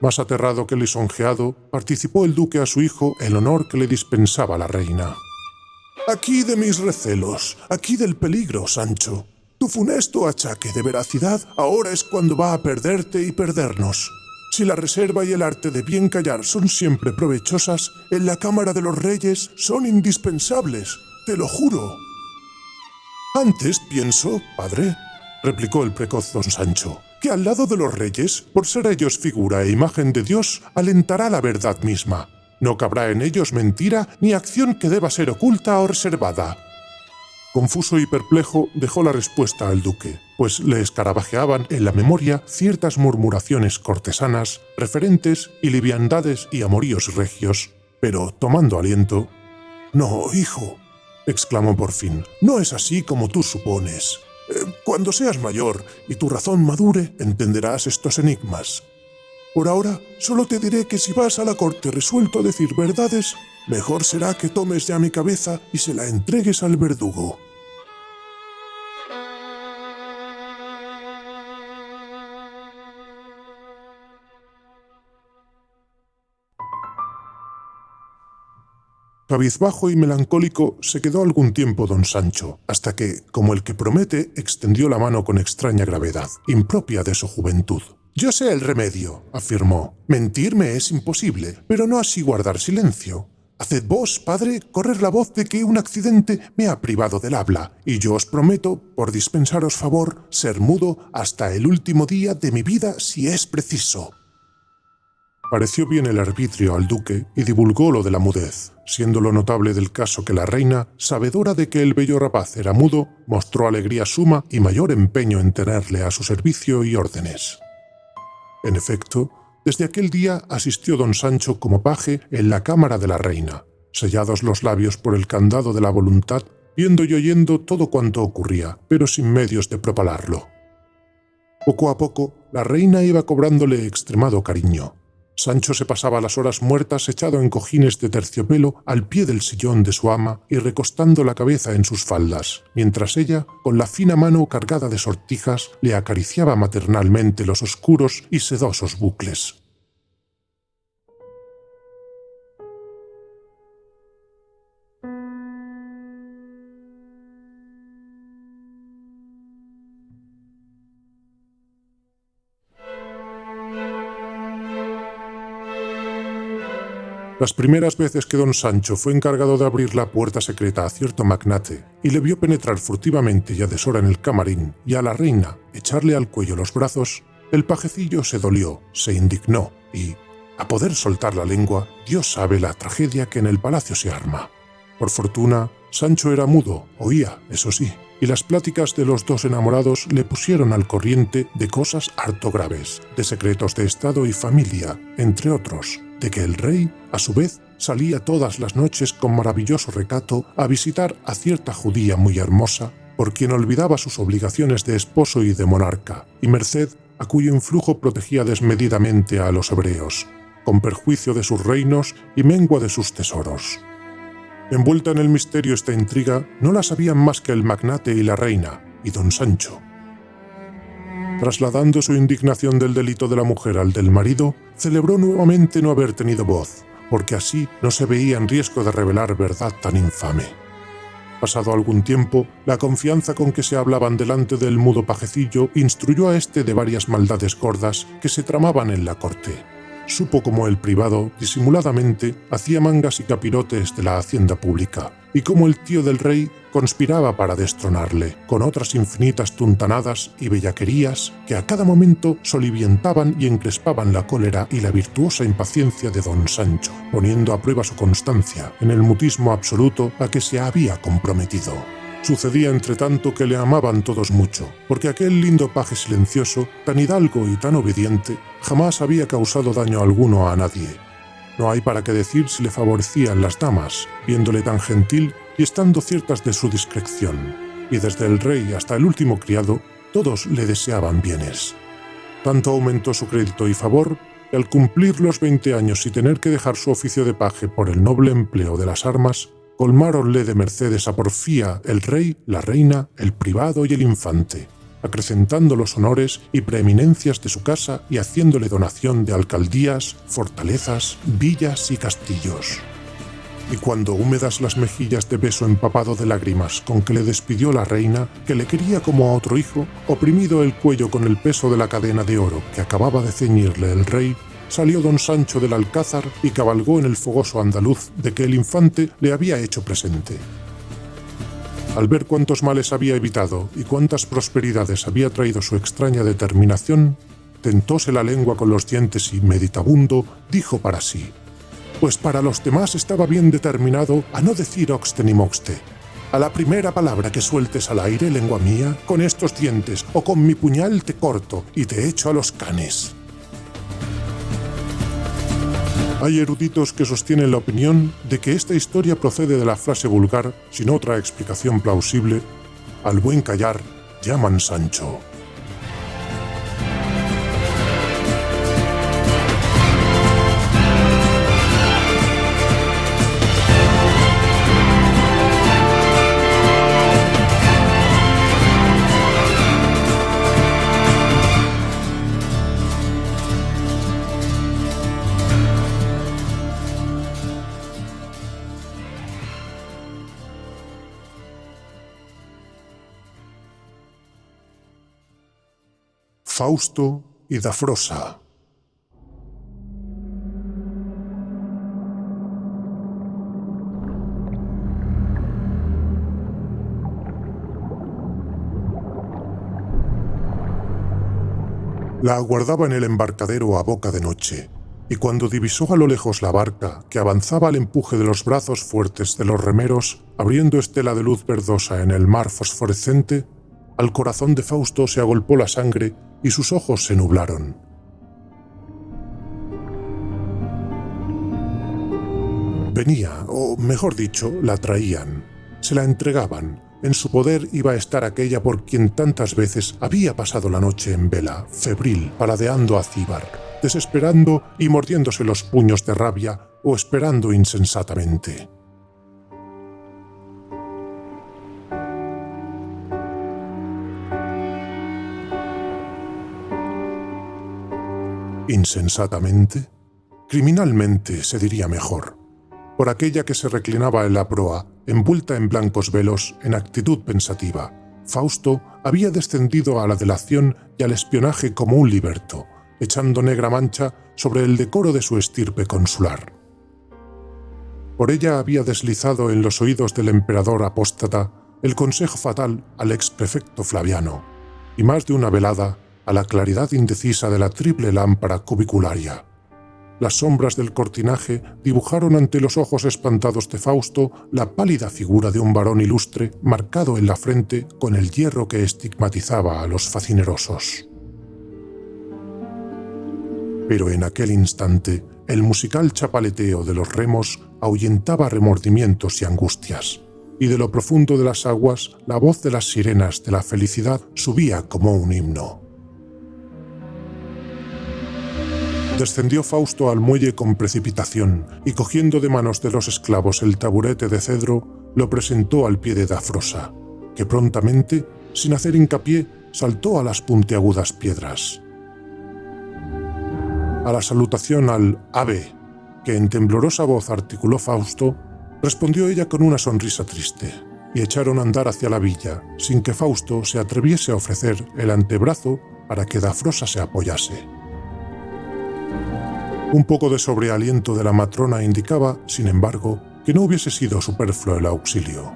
A: Más aterrado que lisonjeado, participó el duque a su hijo el honor que le dispensaba la reina. «Aquí de mis recelos, aquí del peligro, Sancho. Tu funesto achaque de veracidad ahora es cuando va a perderte y perdernos. Si la reserva y el arte de bien callar son siempre provechosas, en la Cámara de los Reyes son indispensables, te lo juro». «Antes pienso, padre», replicó el precoz don Sancho, «que al lado de los reyes, por ser ellos figura e imagen de Dios, alentará la verdad misma. No cabrá en ellos mentira ni acción que deba ser oculta o reservada». Confuso y perplejo dejó la respuesta al duque, pues le escarabajeaban en la memoria ciertas murmuraciones cortesanas, referentes y liviandades y amoríos regios, pero tomando aliento, «No, hijo», exclamó por fin, «no es así como tú supones. Cuando seas mayor y tu razón madure, entenderás estos enigmas. Por ahora, solo te diré que si vas a la corte resuelto a decir verdades, mejor será que tomes ya mi cabeza y se la entregues al verdugo». Cabizbajo y melancólico se quedó algún tiempo don Sancho, hasta que, como el que promete, extendió la mano con extraña gravedad, impropia de su juventud. «Yo sé el remedio», afirmó. «Mentir me es imposible, pero no así guardar silencio. Haced vos, padre, correr la voz de que un accidente me ha privado del habla, y yo os prometo, por dispensaros favor, ser mudo hasta el último día de mi vida si es preciso». Pareció bien el arbitrio al duque y divulgó lo de la mudez, siendo lo notable del caso que la reina, sabedora de que el bello rapaz era mudo, mostró alegría suma y mayor empeño en tenerle a su servicio y órdenes. En efecto, desde aquel día asistió don Sancho como paje en la cámara de la reina, sellados los labios por el candado de la voluntad, viendo y oyendo todo cuanto ocurría, pero sin medios de propalarlo. Poco a poco, la reina iba cobrándole extremado cariño. Sancho se pasaba las horas muertas echado en cojines de terciopelo al pie del sillón de su ama y recostando la cabeza en sus faldas, mientras ella, con la fina mano cargada de sortijas, le acariciaba maternalmente los oscuros y sedosos bucles. Las primeras veces que don Sancho fue encargado de abrir la puerta secreta a cierto magnate y le vio penetrar furtivamente y a deshora en el camarín y a la reina echarle al cuello los brazos, el pajecillo se dolió, se indignó y, a poder soltar la lengua, Dios sabe la tragedia que en el palacio se arma. Por fortuna, Sancho era mudo, oía, eso sí, y las pláticas de los dos enamorados le pusieron al corriente de cosas harto graves, de secretos de estado y familia, entre otros, de que el rey, a su vez, salía todas las noches con maravilloso recato a visitar a cierta judía muy hermosa, por quien olvidaba sus obligaciones de esposo y de monarca, y merced a cuyo influjo protegía desmedidamente a los hebreos, con perjuicio de sus reinos y mengua de sus tesoros. Envuelta en el misterio esta intriga, no la sabían más que el magnate y la reina, y don Sancho. Trasladando su indignación del delito de la mujer al del marido, celebró nuevamente no haber tenido voz, porque así no se veía en riesgo de revelar verdad tan infame. Pasado algún tiempo, la confianza con que se hablaban delante del mudo pajecillo instruyó a éste de varias maldades gordas que se tramaban en la corte. Supo cómo el privado, disimuladamente, hacía mangas y capirotes de la hacienda pública, y cómo el tío del rey conspiraba para destronarle, con otras infinitas tuntanadas y bellaquerías que a cada momento soliviantaban y encrespaban la cólera y la virtuosa impaciencia de don Sancho, poniendo a prueba su constancia en el mutismo absoluto a que se había comprometido. Sucedía entretanto que le amaban todos mucho, porque aquel lindo paje silencioso, tan hidalgo y tan obediente, jamás había causado daño alguno a nadie. No hay para qué decir si le favorecían las damas, viéndole tan gentil y estando ciertas de su discreción, y desde el rey hasta el último criado, todos le deseaban bienes. Tanto aumentó su crédito y favor, que al cumplir los 20 años y tener que dejar su oficio de paje por el noble empleo de las armas, colmáronle de mercedes a porfía el rey, la reina, el privado y el infante, acrecentando los honores y preeminencias de su casa y haciéndole donación de alcaldías, fortalezas, villas y castillos. Y cuando húmedas las mejillas de beso empapado de lágrimas con que le despidió la reina, que le quería como a otro hijo, oprimido el cuello con el peso de la cadena de oro que acababa de ceñirle el rey, salió don Sancho del alcázar y cabalgó en el fogoso andaluz de que el infante le había hecho presente. Al ver cuántos males había evitado y cuántas prosperidades había traído su extraña determinación, tentóse la lengua con los dientes y, meditabundo, dijo para sí: «Pues para los demás estaba bien determinado a no decir oxte ni moxte. A la primera palabra que sueltes al aire, lengua mía, con estos dientes o con mi puñal te corto y te echo a los canes». Hay eruditos que sostienen la opinión de que esta historia procede de la frase vulgar, sin otra explicación plausible: «Al buen callar llaman Sancho». Fausto y Dafrosa. La aguardaba en el embarcadero a boca de noche, y cuando divisó a lo lejos la barca, que avanzaba al empuje de los brazos fuertes de los remeros, abriendo estela de luz verdosa en el mar fosforescente, al corazón de Fausto se agolpó la sangre y sus ojos se nublaron. Venía, o mejor dicho, la traían, se la entregaban, En su poder iba a estar aquella por quien tantas veces había pasado la noche en vela, febril, paladeando a Cíbar, desesperando y mordiéndose los puños de rabia o esperando insensatamente. ¿Insensatamente? Criminalmente se diría mejor. Por aquella que se reclinaba en la proa, envuelta en blancos velos, en actitud pensativa, Fausto había descendido a la delación y al espionaje como un liberto, echando negra mancha sobre el decoro de su estirpe consular. Por ella había deslizado en los oídos del emperador apóstata el consejo fatal al exprefecto Flaviano, y más de una velada a la claridad indecisa de la triple lámpara cubicularia. Las sombras del cortinaje dibujaron ante los ojos espantados de Fausto la pálida figura de un varón ilustre marcado en la frente con el hierro que estigmatizaba a los facinerosos. Pero en aquel instante, el musical chapaleteo de los remos ahuyentaba remordimientos y angustias, y de lo profundo de las aguas, la voz de las sirenas de la felicidad subía como un himno. Descendió Fausto al muelle con precipitación y cogiendo de manos de los esclavos el taburete de cedro, lo presentó al pie de Dafrosa, que prontamente, sin hacer hincapié, saltó a las puntiagudas piedras. A la salutación al «Ave», que en temblorosa voz articuló Fausto, respondió ella con una sonrisa triste, y echaron a andar hacia la villa, sin que Fausto se atreviese a ofrecer el antebrazo para que Dafrosa se apoyase. Un poco de sobrealiento de la matrona indicaba, sin embargo, que no hubiese sido superfluo el auxilio.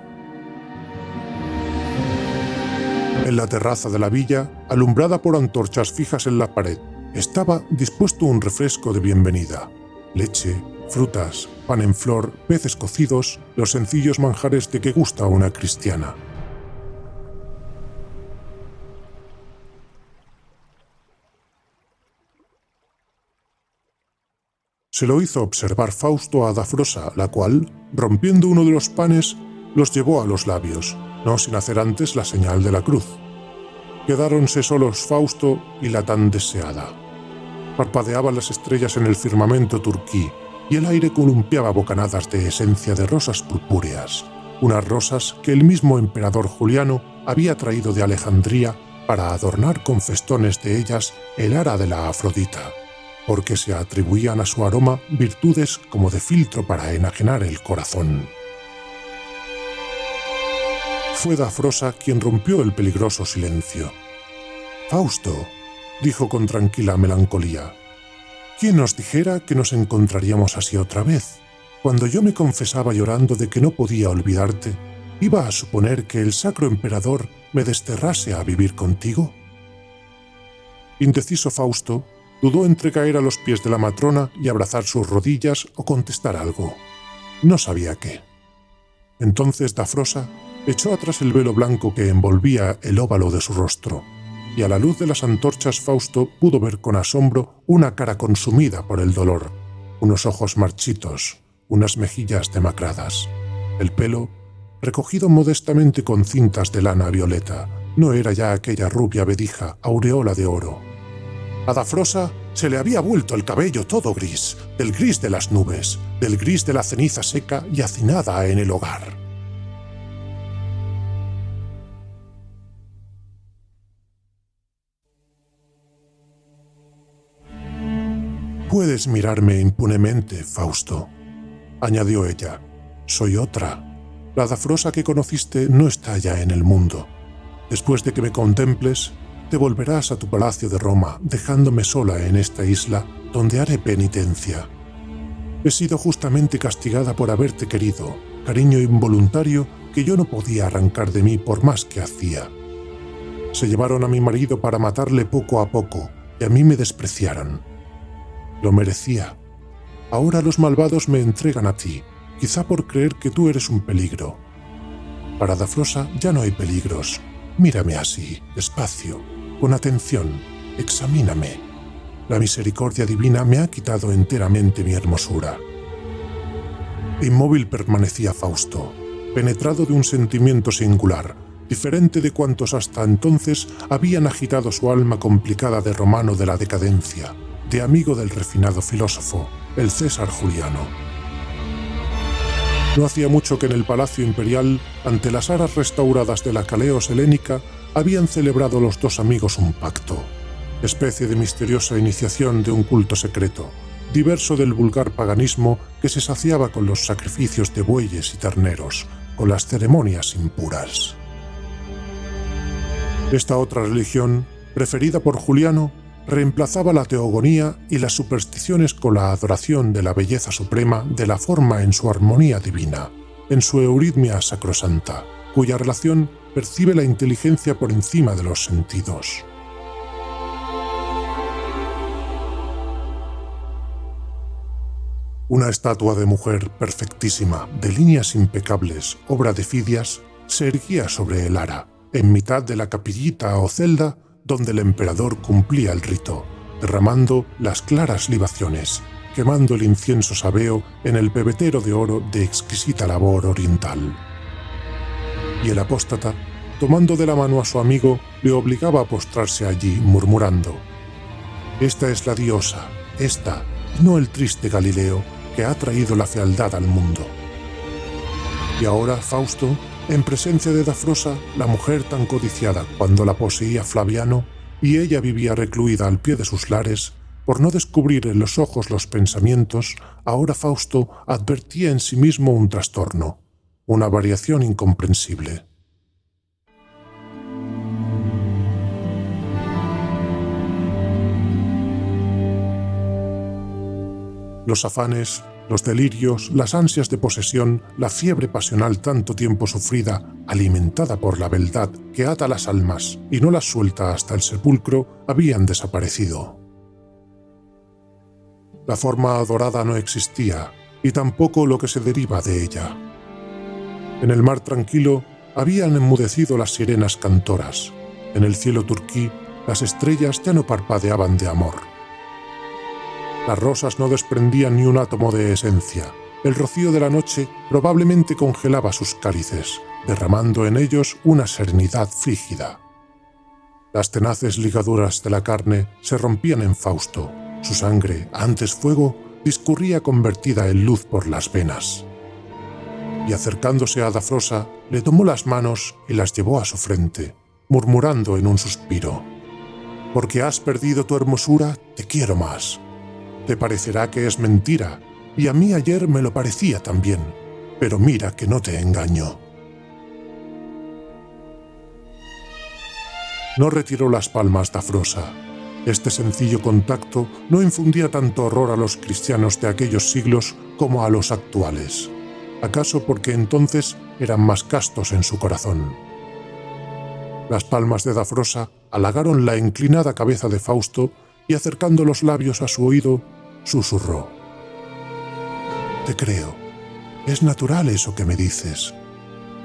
A: En la terraza de la villa, alumbrada por antorchas fijas en la pared, estaba dispuesto un refresco de bienvenida. Leche, frutas, pan en flor, peces cocidos, los sencillos manjares de que gusta una cristiana. Se lo hizo observar Fausto a Dafrosa, la cual, rompiendo uno de los panes, los llevó a los labios, no sin hacer antes la señal de la cruz. Quedáronse solos Fausto y la tan deseada. Parpadeaban las estrellas en el firmamento turquí y el aire columpiaba bocanadas de esencia de rosas purpúreas, unas rosas que el mismo emperador Juliano había traído de Alejandría para adornar con festones de ellas el ara de la Afrodita, porque se atribuían a su aroma virtudes como de filtro para enajenar el corazón. Fue Dafrosa quien rompió el peligroso silencio. «Fausto», dijo con tranquila melancolía, «¿quién nos dijera que nos encontraríamos así otra vez? Cuando yo me confesaba llorando de que no podía olvidarte, ¿iba a suponer que el sacro emperador me desterrase a vivir contigo?» Indeciso Fausto dudó entre caer a los pies de la matrona y abrazar sus rodillas o contestar algo. No sabía qué. Entonces Dafrosa echó atrás el velo blanco que envolvía el óvalo de su rostro, y a la luz de las antorchas Fausto pudo ver con asombro una cara consumida por el dolor, unos ojos marchitos, unas mejillas demacradas. El pelo, recogido modestamente con cintas de lana violeta, no era ya aquella rubia vedija aureola de oro. A Dafrosa se le había vuelto el cabello todo gris, del gris de las nubes, del gris de la ceniza seca y hacinada en el hogar. «Puedes mirarme impunemente, Fausto», añadió ella. «Soy otra. La Dafrosa que conociste no está ya en el mundo. Después de que me contemples, te volverás a tu palacio de Roma, dejándome sola en esta isla, donde haré penitencia. He sido justamente castigada por haberte querido, cariño involuntario que yo no podía arrancar de mí por más que hacía. Se llevaron a mi marido para matarle poco a poco, y a mí me despreciaron. Lo merecía. Ahora los malvados me entregan a ti, quizá por creer que tú eres un peligro. Para Dafrosa ya no hay peligros. Mírame así, despacio, con atención, examíname. La misericordia divina me ha quitado enteramente mi hermosura». Inmóvil permanecía Fausto. penetrado de un sentimiento singular, diferente de cuantos hasta entonces habían agitado su alma complicada de romano de la decadencia, de amigo del refinado filósofo, el César Juliano. No hacía mucho que en el Palacio Imperial, ante las aras restauradas de la Caleos helénica, habían celebrado los dos amigos un pacto, especie de misteriosa iniciación de un culto secreto, diverso del vulgar paganismo que se saciaba con los sacrificios de bueyes y terneros, con las ceremonias impuras. Esta otra religión, preferida por Juliano, reemplazaba la teogonía y las supersticiones con la adoración de la belleza suprema de la forma en su armonía divina, en su euritmia sacrosanta, cuya relación percibe la inteligencia por encima de los sentidos. Una estatua de mujer perfectísima, de líneas impecables, obra de Fidias, se erguía sobre el ara, en mitad de la capillita o celda donde el emperador cumplía el rito, derramando las claras libaciones, quemando el incienso sabeo en el pebetero de oro de exquisita labor oriental. Y el apóstata, tomando de la mano a su amigo, le obligaba a postrarse allí, murmurando: «Esta es la diosa, esta, y no el triste Galileo, que ha traído la fealdad al mundo». Y ahora Fausto, en presencia de Dafrosa, la mujer tan codiciada cuando la poseía Flaviano, y ella vivía recluida al pie de sus lares, por no descubrir en los ojos los pensamientos, ahora Fausto advertía en sí mismo un trastorno, una variación incomprensible. Los afanes, los delirios, las ansias de posesión, la fiebre pasional tanto tiempo sufrida, alimentada por la beldad que ata las almas y no las suelta hasta el sepulcro, habían desaparecido. La forma adorada no existía, y tampoco lo que se deriva de ella. En el mar tranquilo habían enmudecido las sirenas cantoras. En el cielo turquí las estrellas ya no parpadeaban de amor. Las rosas no desprendían ni un átomo de esencia. El rocío de la noche probablemente congelaba sus cálices, derramando en ellos una serenidad frígida. Las tenaces ligaduras de la carne se rompían en Fausto. Su sangre, antes fuego, discurría convertida en luz por las venas. Y acercándose a Dafrosa, le tomó las manos y las llevó a su frente, murmurando en un suspiro: «Porque has perdido tu hermosura, te quiero más. Te parecerá que es mentira, y a mí ayer me lo parecía también, pero mira que no te engaño». No retiró las palmas Dafrosa. Este sencillo contacto no infundía tanto horror a los cristianos de aquellos siglos como a los actuales, acaso porque entonces eran más castos en su corazón. Las palmas de Dafrosa halagaron la inclinada cabeza de Fausto y, acercando los labios a su oído, susurró: «Te creo. Es natural eso que me dices.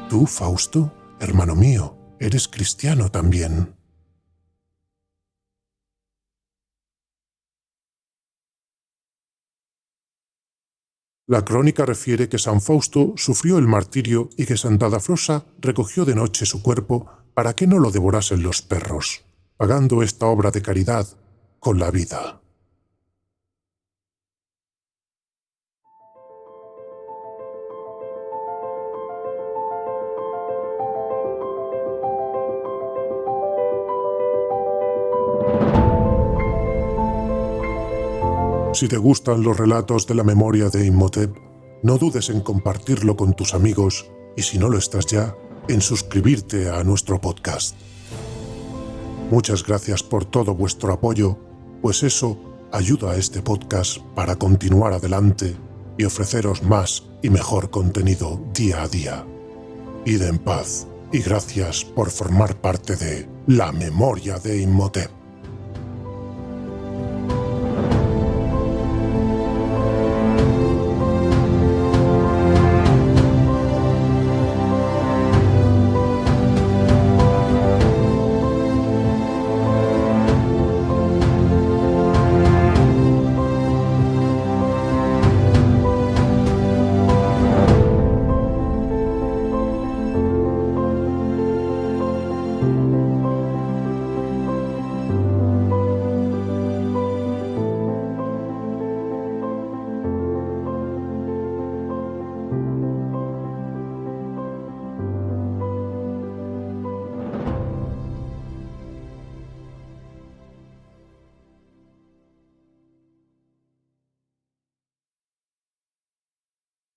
A: Tú, Fausto, hermano mío, eres cristiano también». La crónica refiere que San Fausto sufrió el martirio y que Santa Dafrosa recogió de noche su cuerpo para que no lo devorasen los perros, pagando esta obra de caridad con la vida. Si te gustan los relatos de la memoria de Imhotep, no dudes en compartirlo con tus amigos y, si no lo estás ya, en suscribirte a nuestro podcast. Muchas gracias por todo vuestro apoyo, pues eso ayuda a este podcast para continuar adelante y ofreceros más y mejor contenido día a día. Id en paz y gracias por formar parte de La Memoria de Imhotep.